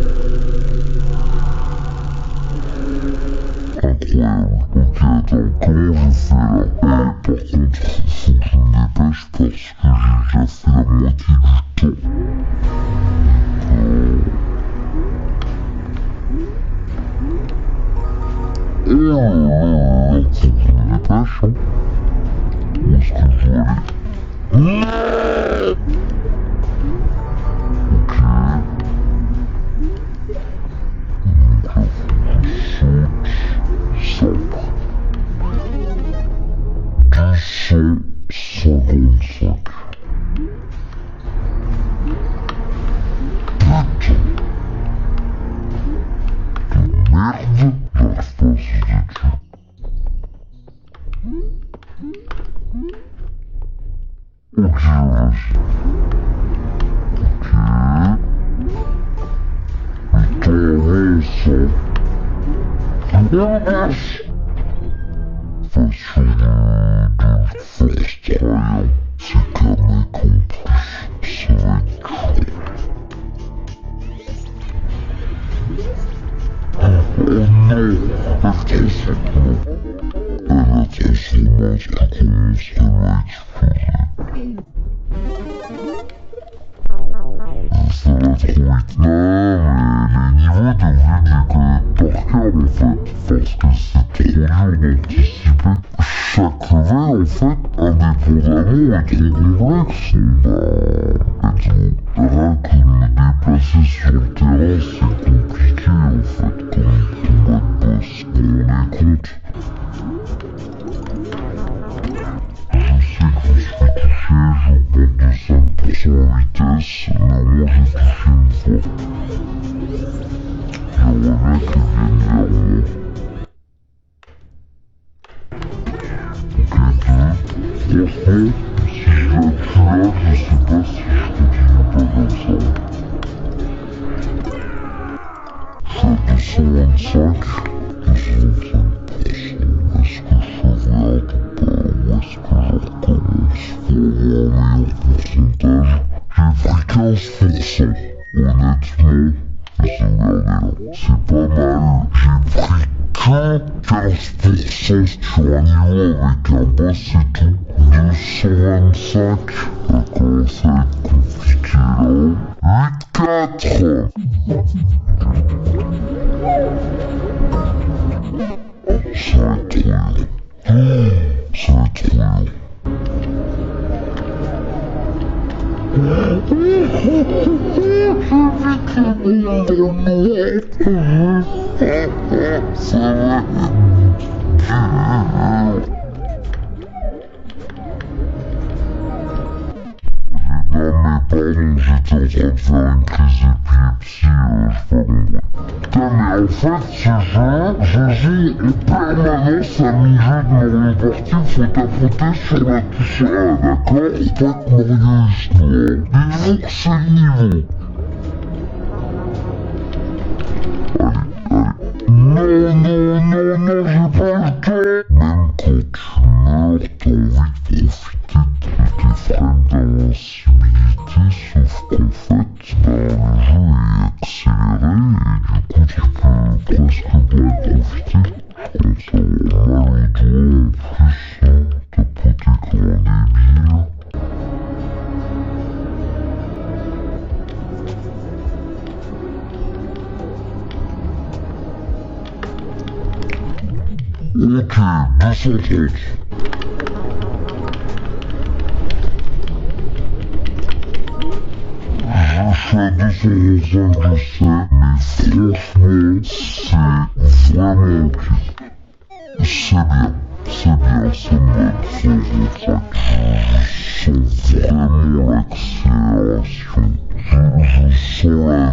Ok, attends, comment je fais là? Par contre, faut que je me dépêche parce que j'ai déjà fait la moitié du temps. Oh là là, faut que je me dépêche, hein. Où est-ce que je dois aller? Ok. Donc là, faut que je saute. Simple. 255. Putain. De merde. J'arrive pas à sauter dessus. Ok, vas-y. Ok. Putain, avance. Façon de force travaillant. C'est karmique en plus. Ça va être cool. Oh non, la transformation commence à exploser. Ça va trop vite. Non, mais les niveaux devraient de les connaître par cœur en fait, parce que c'est trop dur d'anticiper. Chaque level en fait, indépendamment, est trop complexe. Êtes-vous rien que de me déplacer sur le terrain, c'est compliqué en fait, comme combat de boss, vous vous rendez compte? Je sais que je suis touché, j'augmente de 5% en vitesse, mais moi j'ai touché une fois. J'aimerais bien qu'ils viennent vers moi. Ok, 2. Franchement, si je l'appuie là, je sais pas si je continue pas comme ça. Je suis à 225, 225%. Est-ce que je sauvegarde ou pas? Ou est-ce que je recommence pour avoir un meilleur pourcentage? J'ai pris 15%. Honnêtement, je vais sauvegarder là. C'est pas mal. J'ai pris que 15% sur un niveau avec un boss et tout. 225. D'accord, ça va être compliqué là. 8-4. Ça va être trop long. Ça va être trop long. Ça va. Non mais pardon, j'étais en train de faire une crise d'épilepsie, j'ai pas compris. Putain mais en fait ce jeu est permanent, ça mi-jeu de Mario Party, faut tapoter sur la touche A, d'accord? Pas que Mario Histoire. Dis-vous que c'est le niveau. Allez, non, j'ai pas le temps. Même quand tu meurs, t'as envie de profiter de tes frames d'invincibilité, sauf qu'en fait, le jeu est accéléré et du coup tu peux presque pas en profiter. Quand ça va mal au doigt en plus, t'as pas tes grands débiles. Ok, 230. Je suis à 225, je sais, mais franchement, c'est vraiment ok. C'est bien, ça me va, 225. Je sens vraiment l'accélération. Je sens la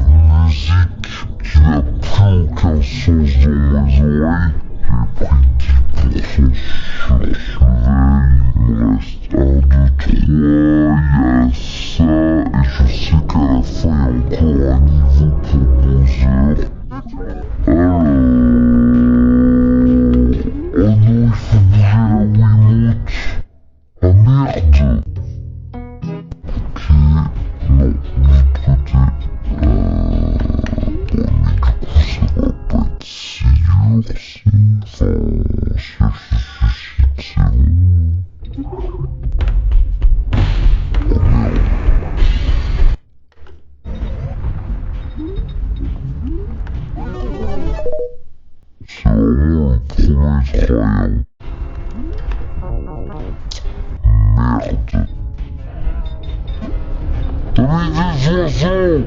musique qui n'a plus aucun sens dans mes oreilles. J'ai pris 10% sur celui-là, il me reste 1, 2, 3, il y a ça, et je sais qu'à la fin il y a encore un niveau pour Bowser. Alors... Oh non, il faut bouger la Wiimote. Ah merde. Ok, non, de l'autre côté. Bon, mais du coup ça va pas être si dur, si... Enfin, si elle se suicide, c'est bon. Oh merde. C'est vraiment le premier trial. Merde. T'as mis des oiseaux.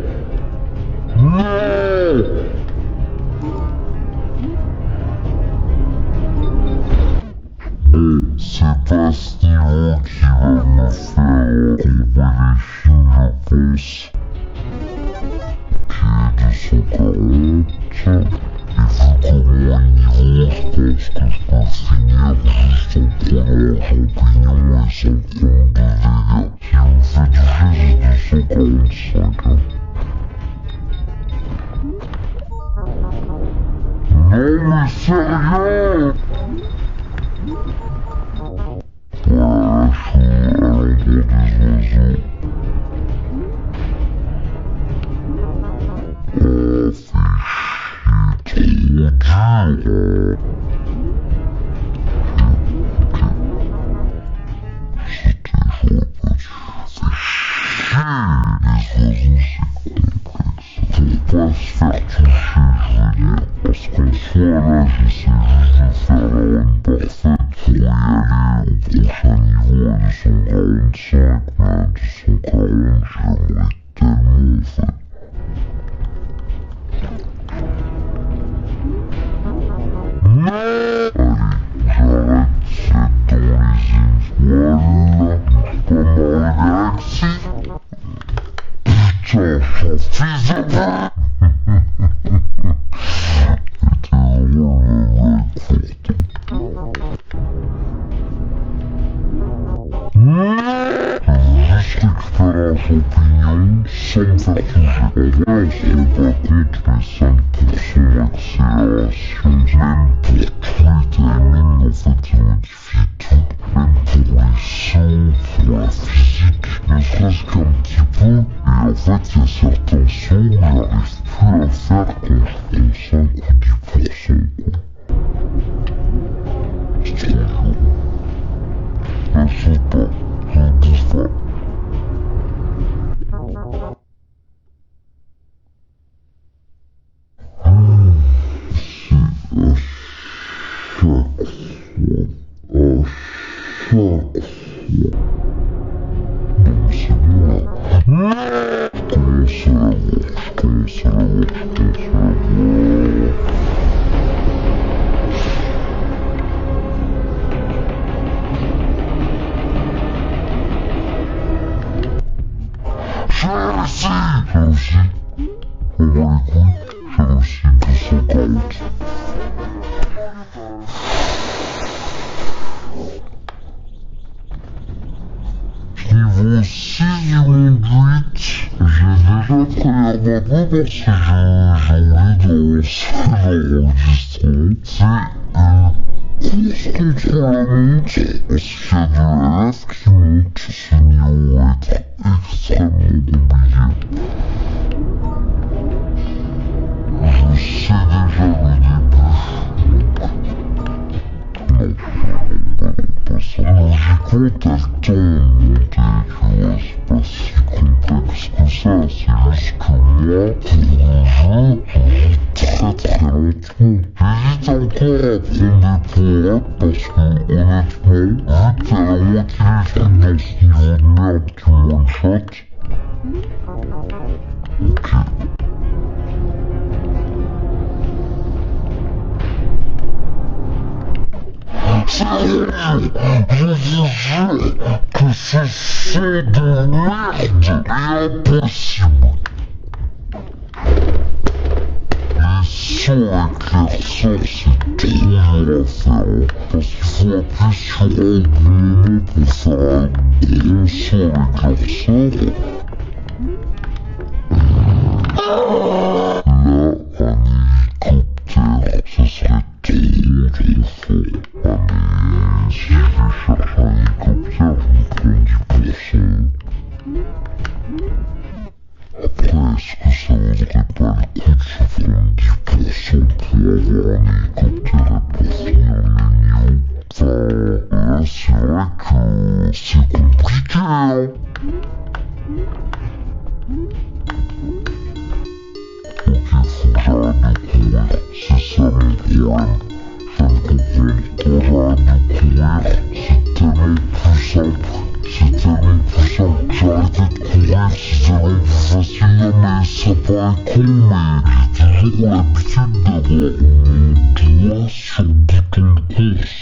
Non. C'est pas ce niveau qui va me faire tomber les films, je pense. Ok, 240. Et vu comment le niveau, je pense que je peux finir juste en prenant un champignon et sans prendre de dégâts. Si vous faites du jeu, c'est 245. Hein. Non mais sérieux! Voilà, je suis à l'endroit des oiseaux. Oh, fais chier, trop dur. Ok. C'était, j'aurais pas dû. Fais chier, les oiseaux, c'est complexe. Faut pas se faire toucher, je veux dire. Parce qu'en soi, là, j'essaie juste de faire la run parfaite pour y aller au prochain niveau à 245, mais à 240, j'aimerais tellement en fait. Non! Allez, j'arrête, c'est dans les étoiles, pas Mario Galaxy. Putain, son fils de pute! C'était drôle, la blague courte. Juste récupérer un champignon sans me faire toucher. En vrai, on se rend pas compte, mais 5% l'accélération, même pour tous les timings, en fait, il modifie tout, même pour les sons, pour la physique, ne serait-ce qu'un petit peu, et en fait, il y a certains sons où j'arrive plus à faire quand je prends 5 ou 10%, quoi. C'est trop chaud. Je sais pas, je ne dis pas. Niveau 6 du monde 8, j'ai déjà première maintenant parce que j'ai envie d'avancer l'enregistrement. C'est une course contre la montre, parce qu'il y a de l'élève qui monte, ce niveau va être extrêmement compliqué. Je sais déjà le début. J'ai compte à le temps de monter, tu vois, c'est pas si complexe que ça, c'est juste que moi, pour le jeu, j'hésite très très lentement. J'hésite encore à prendre des power-ups parce que, honnêtement, vu qu'il y a la moitié des trucs dans ce niveau de merde qui me one-shot, ok. Sérieux, je disais que ce son de merde est impossible. Les sons éclairceurs, c'est trop dur à faire, parce qu'il faut appuyer sur un moment pour faire un gros son éclairceur. Là, un hélicoptère, ça serait trop fort. Allez, si je vais chercher un hélicoptère, je me prends 10%. Après, est-ce que ça vaudrait pas le coup de se prendre 10% pour avoir un hélicoptère et pour finir le niveau? Enfin, là, c'est vrai que c'est compliqué, hein. Ok, faut que j'arrête de courir, c'est ça mon problème. Je ne comprends pas, j'arrête de courir, c'est tellement plus simple. C'est tellement plus simple que j'arrêtais de courir, c'est tellement plus facile. Non mais ça paraît con, mais j'ai toujours l'habitude d'avoir mon doigt sur le bouton de course.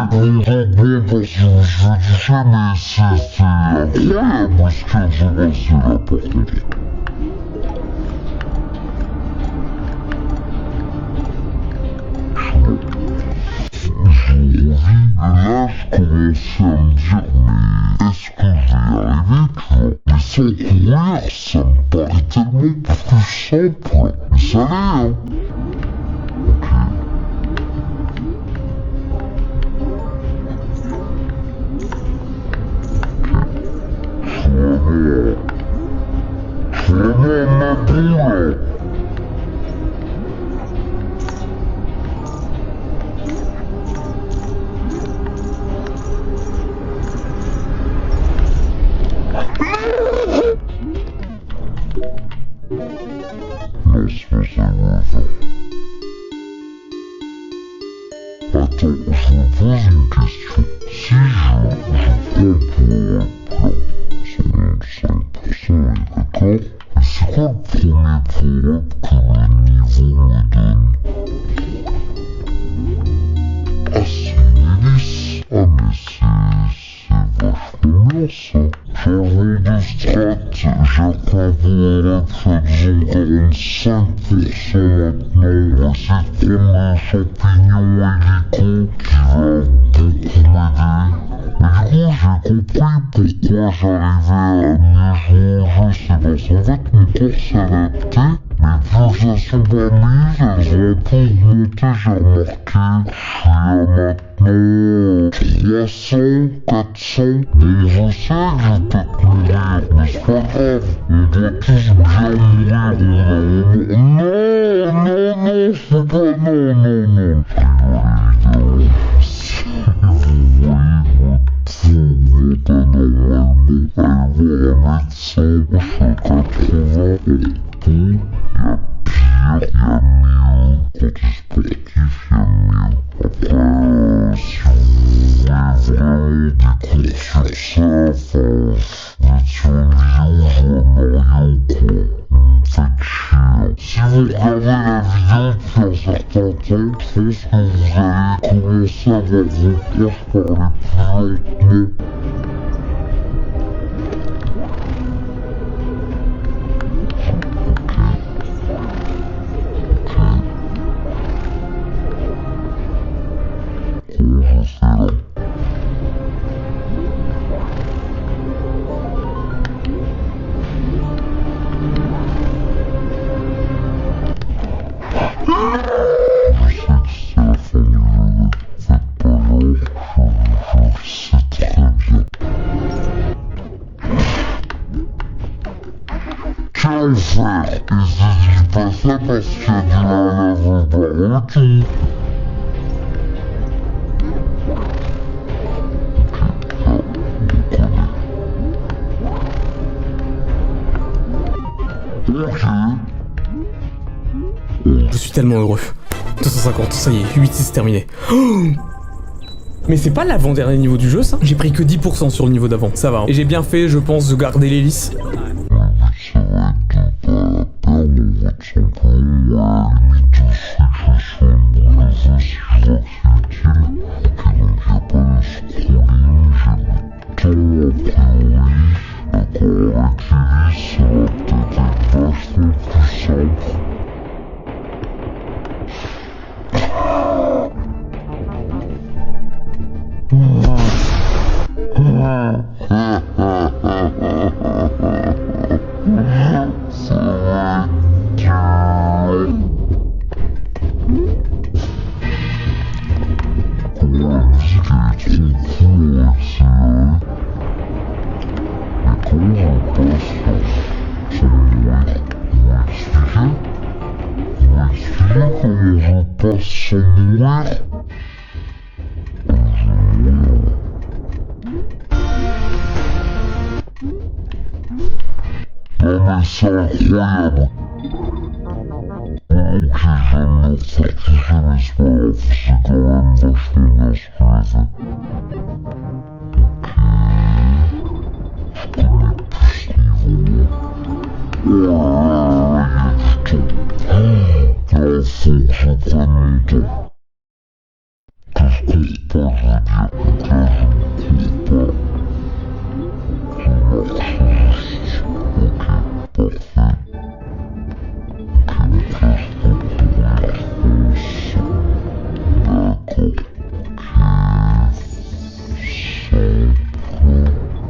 Bon, parce que je dis ça, mais c'est incroyable ce que je vois, c'est là par contre. Je revis, et là je commençais à me dire, mais est-ce que je vais y arriver, tu vois? Mais sans courir, ça me paraît tellement plus simple. Mais ça l'est, hein. Vraiment ma boule. Non, c'est pas ça que je veux faire. Attends, je me pose une question. Si je prends pour là, ça me donne 5%, on est d'accord? Mais c'est quoi le premier power-up que le niveau me donne? Ah, c'est une hélice. Ah, mais c'est vachement bien ça. Changement de strat. j'accumulerai faites-en 45% maintenant. On va essayer de prendre les champignons hélico qui va beaucoup m'aider. Mais du coup, j'ai compris pourquoi j'arrivais à mieux jouer au jeu. C'est parce qu'en fait, mon corps s'est adapté. Mais pulsations par minute, elles ont un peu augmenté, j'ai remarqué. Je suis à maintenant 300, 400. Bon, je sais que je vais peut-être mourir, mais c'est pas grave. On doit tous bien mourir, non, faut pas, non. Je rigole évidemment. Si vous voyez votre pauvre normalement, allez voir un médecin, je fais 80 pour tout. Il y a mieux. Côté sportif, il y a mieux. Après, si vous voulez vraiment des cours sur ça, enfin, vous êtes sur une vidéo, je vois Mario, quoi. Vous me faites chier. Si vous regardez la vidéo depuis un certain temps, je pense que vous allez commencer à voir vos proches parler plus lentement. Quel enfer! Et je dis pas ça parce qu'il y a du mal à vous parler tout. Ok. Je suis tellement heureux. 250, ça y est, 8-6 terminé. Oh, mais c'est pas l'avant-dernier niveau du jeu, ça? J'ai pris que 10% sur le niveau d'avant, ça va. Et j'ai bien fait, je pense, de garder l'hélice. Ça va être de pas la perdre, on va tout simplement, à la limite, je sais que je suis une mauvaise si je vois que c'est utile. Ok, donc y a pas de scrolling, j'ai le temps a priori. D'accord, avec l'hélice, ça va peut-être être vachement plus simple. Ça va être dur. La musique elle est trop cool avec ça. Mais comment je passe sans mourir? Vous m'expliquez? Vous m'expliquez comment je passe sans mourir? Non mais c'est incroyable. Ok, je vais me refaire toucher, mais c'est pas grave, c'est quand même vachement bien ce que j'ai fait. Ok, je connais plus ce niveau. Oh là là, il y a du temps. Oh, là, faut que je prenne mon temps. Que je cours pas, je veux dire. Donc là, je ne cours pas. Je marche juste. Ok, parfait. Ok, donc là, je peux courir comme ça. D'accord. Ok.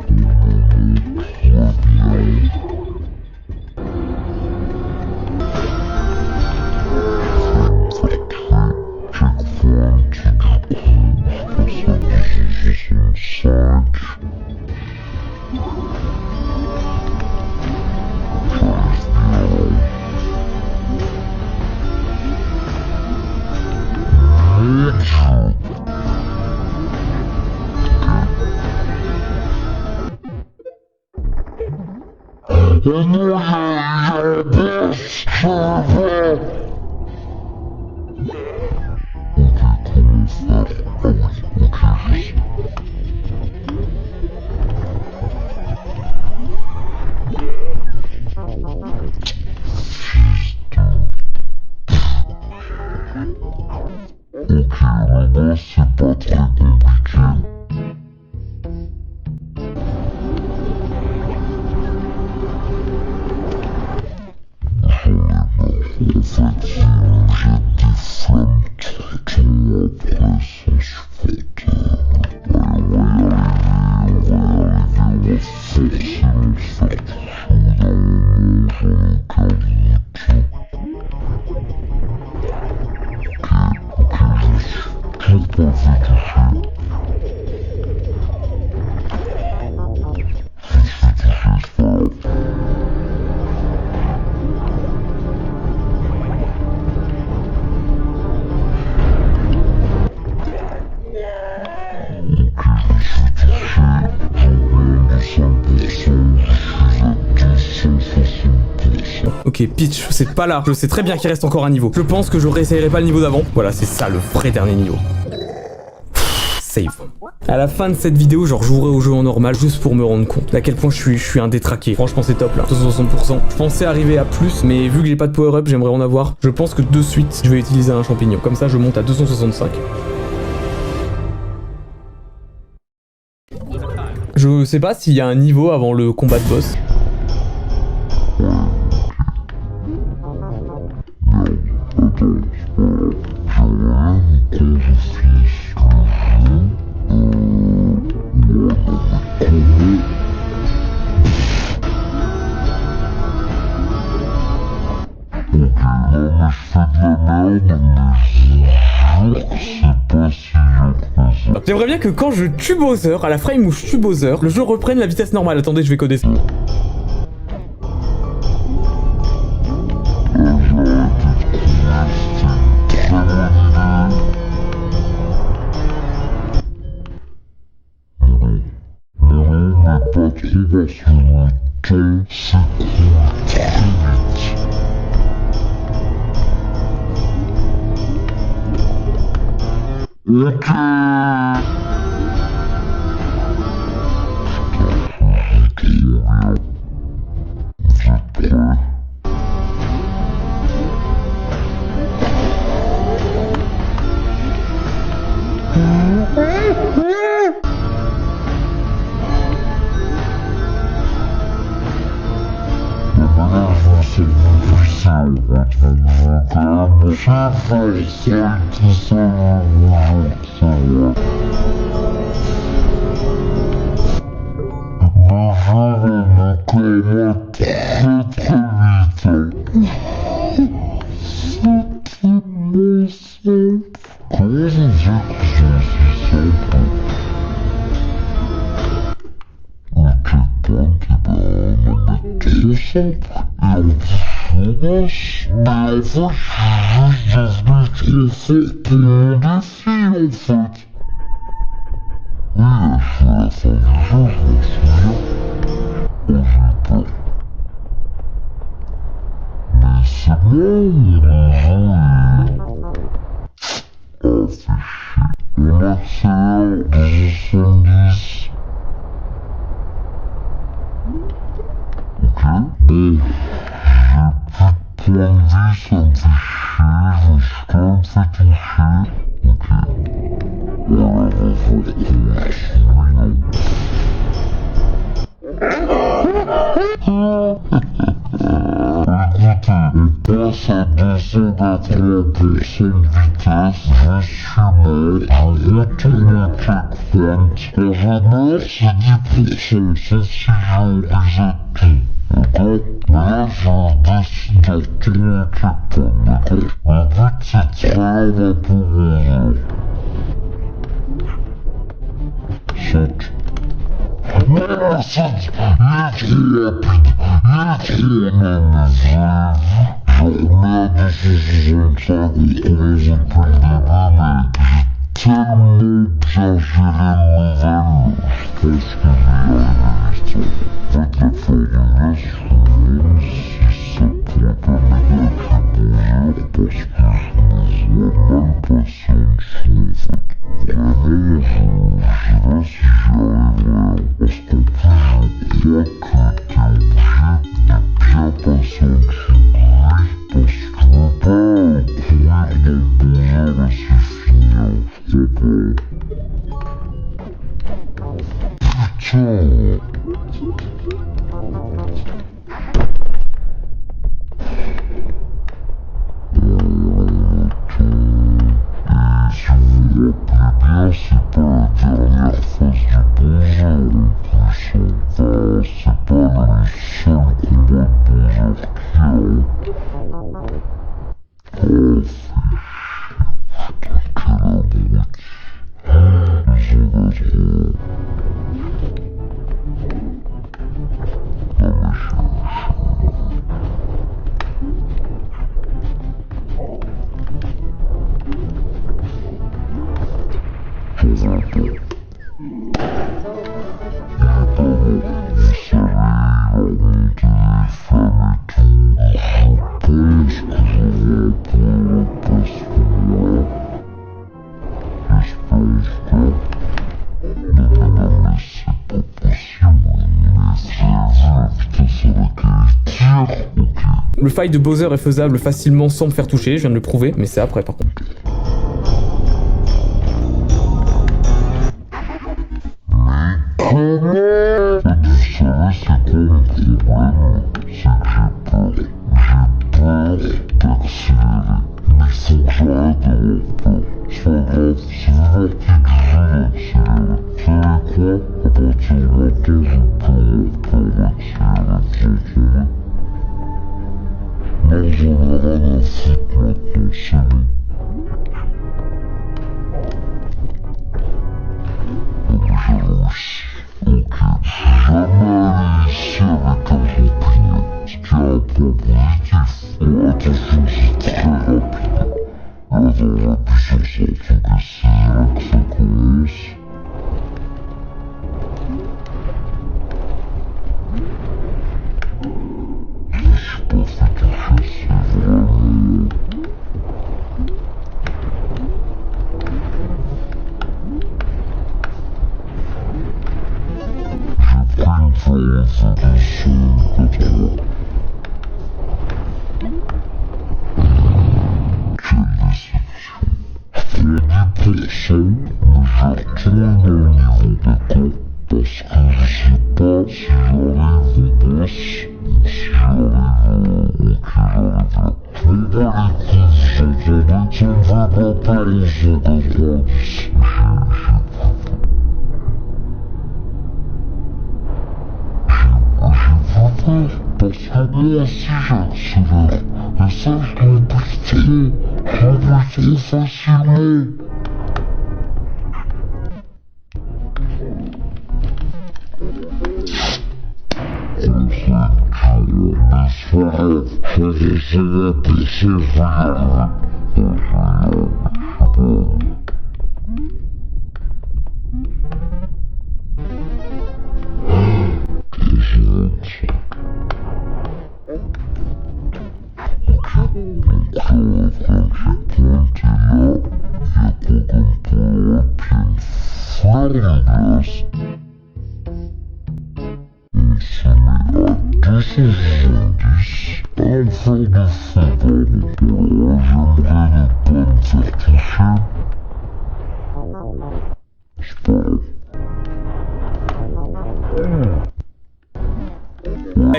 Simple. Au moment, tout va bien. Checkpoint, du coup, je passe à 265. Oh non, il y a un boss, je le vois. Ok, comment faire? Ah oui, ok, je sais. Ok, le boss c'est pas très compliqué. pas fait toucher. Si je fais toucher, c'est pas grave. Ok, Peach, c'est pas là. Je sais très bien qu'il reste encore un niveau. Je pense que je réessayerai pas le niveau d'avant. Voilà, c'est ça le vrai dernier niveau. Save. À la fin de cette vidéo, genre, je jouerai au jeu en normal juste pour me rendre compte d'à quel point je suis un détraqué. Franchement, c'est top là. 260%. Je pensais arriver à plus, mais vu que j'ai pas de power-up, j'aimerais en avoir. Je pense que de suite, je vais utiliser un champignon. Comme ça, je monte à 265. Je sais pas s'il y a un niveau avant le combat de boss. J'aimerais bien que quand je tue Bowser, à la frame où je tue Bowser, le jeu reprenne la vitesse normale. Attendez, je vais coder ça. Le fight de Bowser est faisable facilement sans me faire toucher, je viens de le prouver, mais c'est après par contre.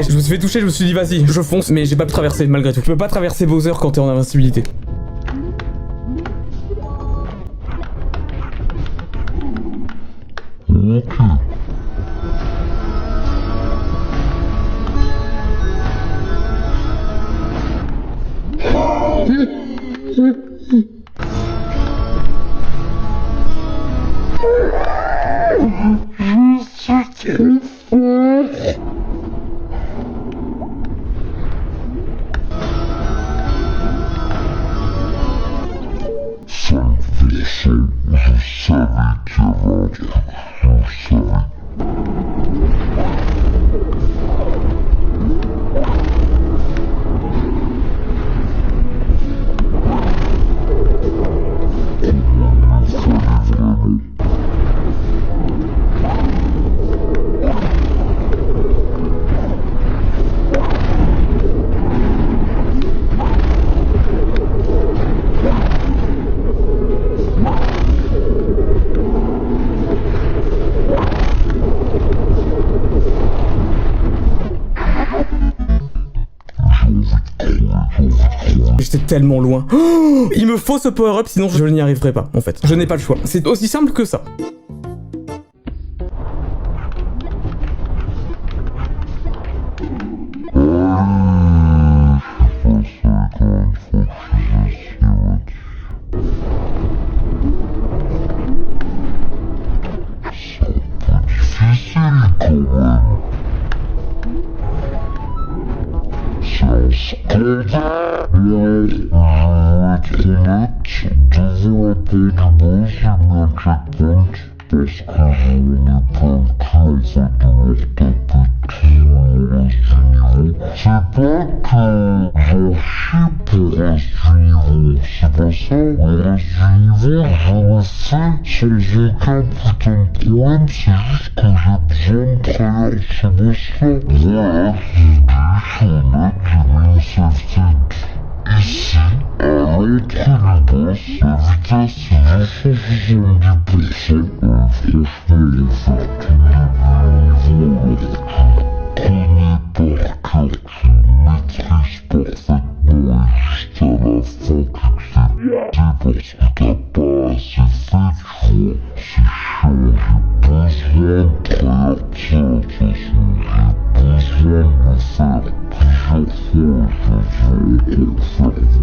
Je me suis fait toucher, je me suis dit vas-y, je fonce, mais j'ai pas pu traverser malgré tout. Tu peux pas traverser Bowser quand t'es en invincibilité. J'étais tellement loin. Oh, il me faut ce power-up, sinon je n'y arriverai pas, en fait. Je n'ai pas le choix. C'est aussi simple que ça. être honnête, devant la porte du boss, j'ai mis un checkpoint. Parce que j'en ai pas le cul en fait de leur taper tout le reste du niveau. C'est pas que j'en chie pour le reste du niveau, c'est pas ça. Le reste du niveau, je le fais sans aucun putain de problème, c'est juste que j'ai besoin de travailler ce boss-là. Voilà, je suis honnête, j'ai mis une save state. Ici, à l'entrée du boss, la vitesse est de 170%. Franchement, en fait, tous les niveaux, tu connais par cœur, tu maîtrises parfaitement et juste à la fin, tu t'es parce que t'as pas assez fait, tu vois. C'est chiant, j'ai besoin de travailler ça, de toute façon, j'ai besoin de le faire plusieurs fois, je vais encore faire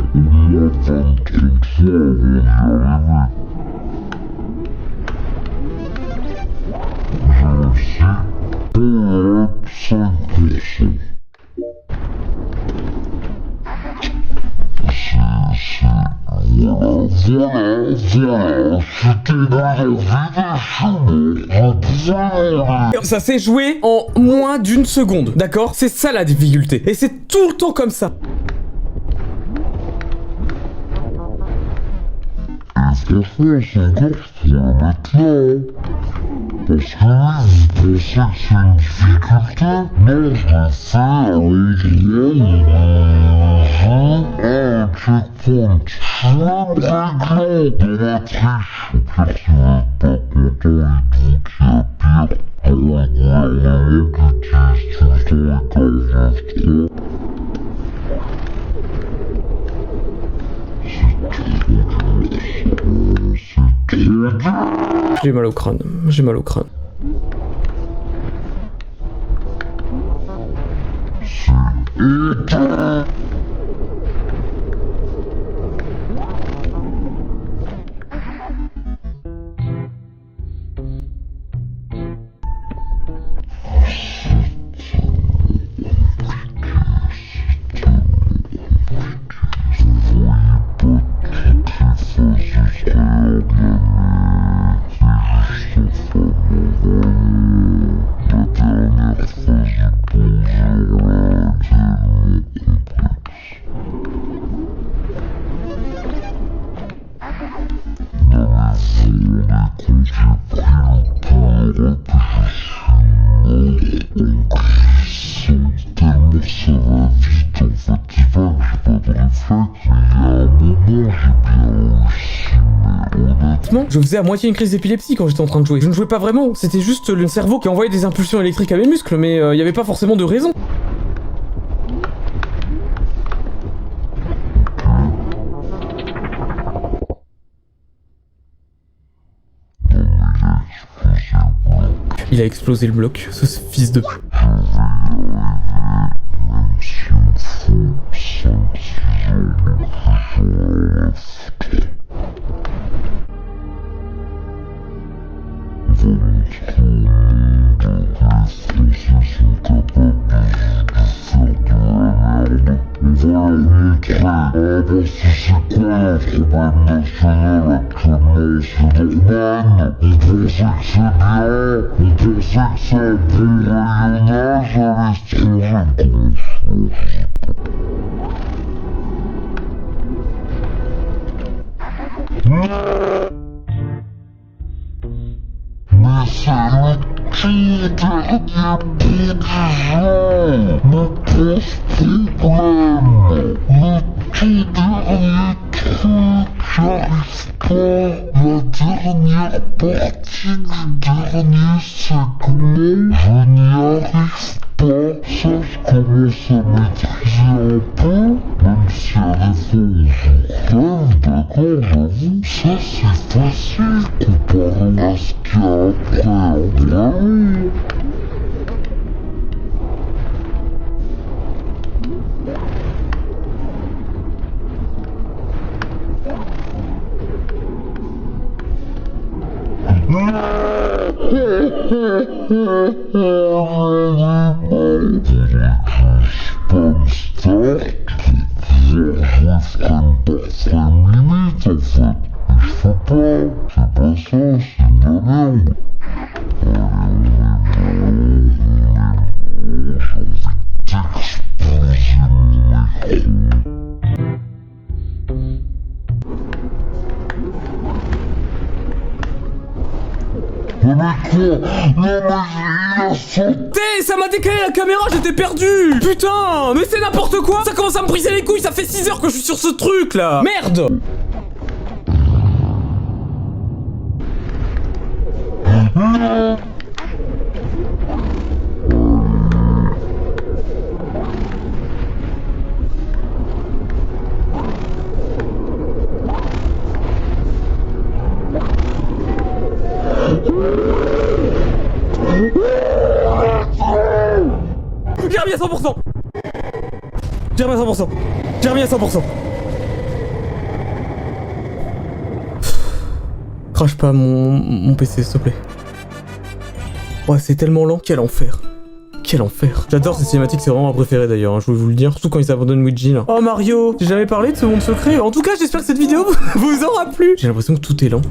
au moins 25 fois avant d'y arriver. J'ai réussi pour 5%. Voilà, c'était dans la vidéo. Ça s'est joué en moins d'une seconde, d'accord? C'est ça la difficulté. Et c'est tout le temps comme ça. Franchement, c'est encore pour le mettre là. Parce que vous pensez que c'est une difficulté? Non, je l'ai fait avec un checkpoint. Je suis même réglant de la triche. Au pire, si vous êtes pas content, dites-vous qu'il y a pire. Alors, le gouvernement utilise tout le temps les 49.3. J'ai mal au crâne, j'ai mal au crâne. Je faisais à moitié une crise d'épilepsie quand j'étais en train de jouer. Je ne jouais pas vraiment, c'était juste le cerveau qui envoyait des impulsions électriques à mes muscles, mais il n'y avait pas forcément de raison. Il a explosé le bloc, ce fils de... Mais c'est le petit dernier bout du jeu, mon pauvre problème. Le tout dernier truc, j'arrive pas. La dernière partie du dernier segment, je n'y arrive pas. Ça, je commence à maîtriser un peu, même si à la fois on rêve, d'accord, j'avoue. Ça, c'est facile comparé à ce qu'il y a après, hein. Vraiment. jouer frame par frame limite en fait. Mais je fais pas, c'est pas ça, c'est de la merde. Allez, j'ai envie d'exploser mon micro. Mais quoi? Non mais il a sauté. Ça m'a décalé la caméra, j'étais perdu. Putain, mais c'est n'importe quoi. Ça commence à me briser les couilles, ça fait 6 heures que je suis sur ce truc là. Merde. Non. J'ai remis à 100%. J'ai remis à 100%. J'ai remis à 100%. Crache pas mon PC, s'il te plaît. Ouais, c'est tellement lent. Quel enfer. Quel enfer. J'adore ces cinématiques, c'est vraiment ma préférée d'ailleurs, hein, je voulais vous le dire. Surtout quand ils abandonnent Luigi là. Oh Mario, j'ai jamais parlé de ce monde secret. En tout cas, j'espère que cette vidéo vous aura plu. J'ai l'impression que tout est lent.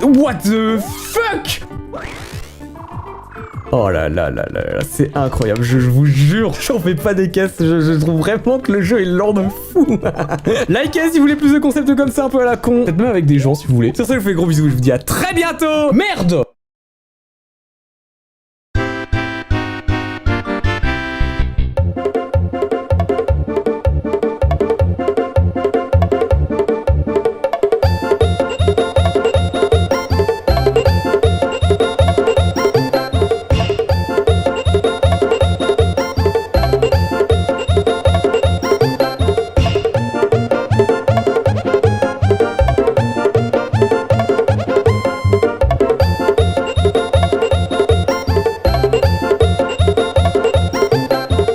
What the fuck? Oh là là là là là, c'est incroyable, je vous jure, j'en fais pas des caisses, je trouve vraiment que le jeu est lent de fou. Likez si vous voulez plus de concepts comme ça un peu à la con, peut-être même avec des gens si vous voulez. Sur ce, je vous fais gros bisous et je vous dis à très bientôt. Merde!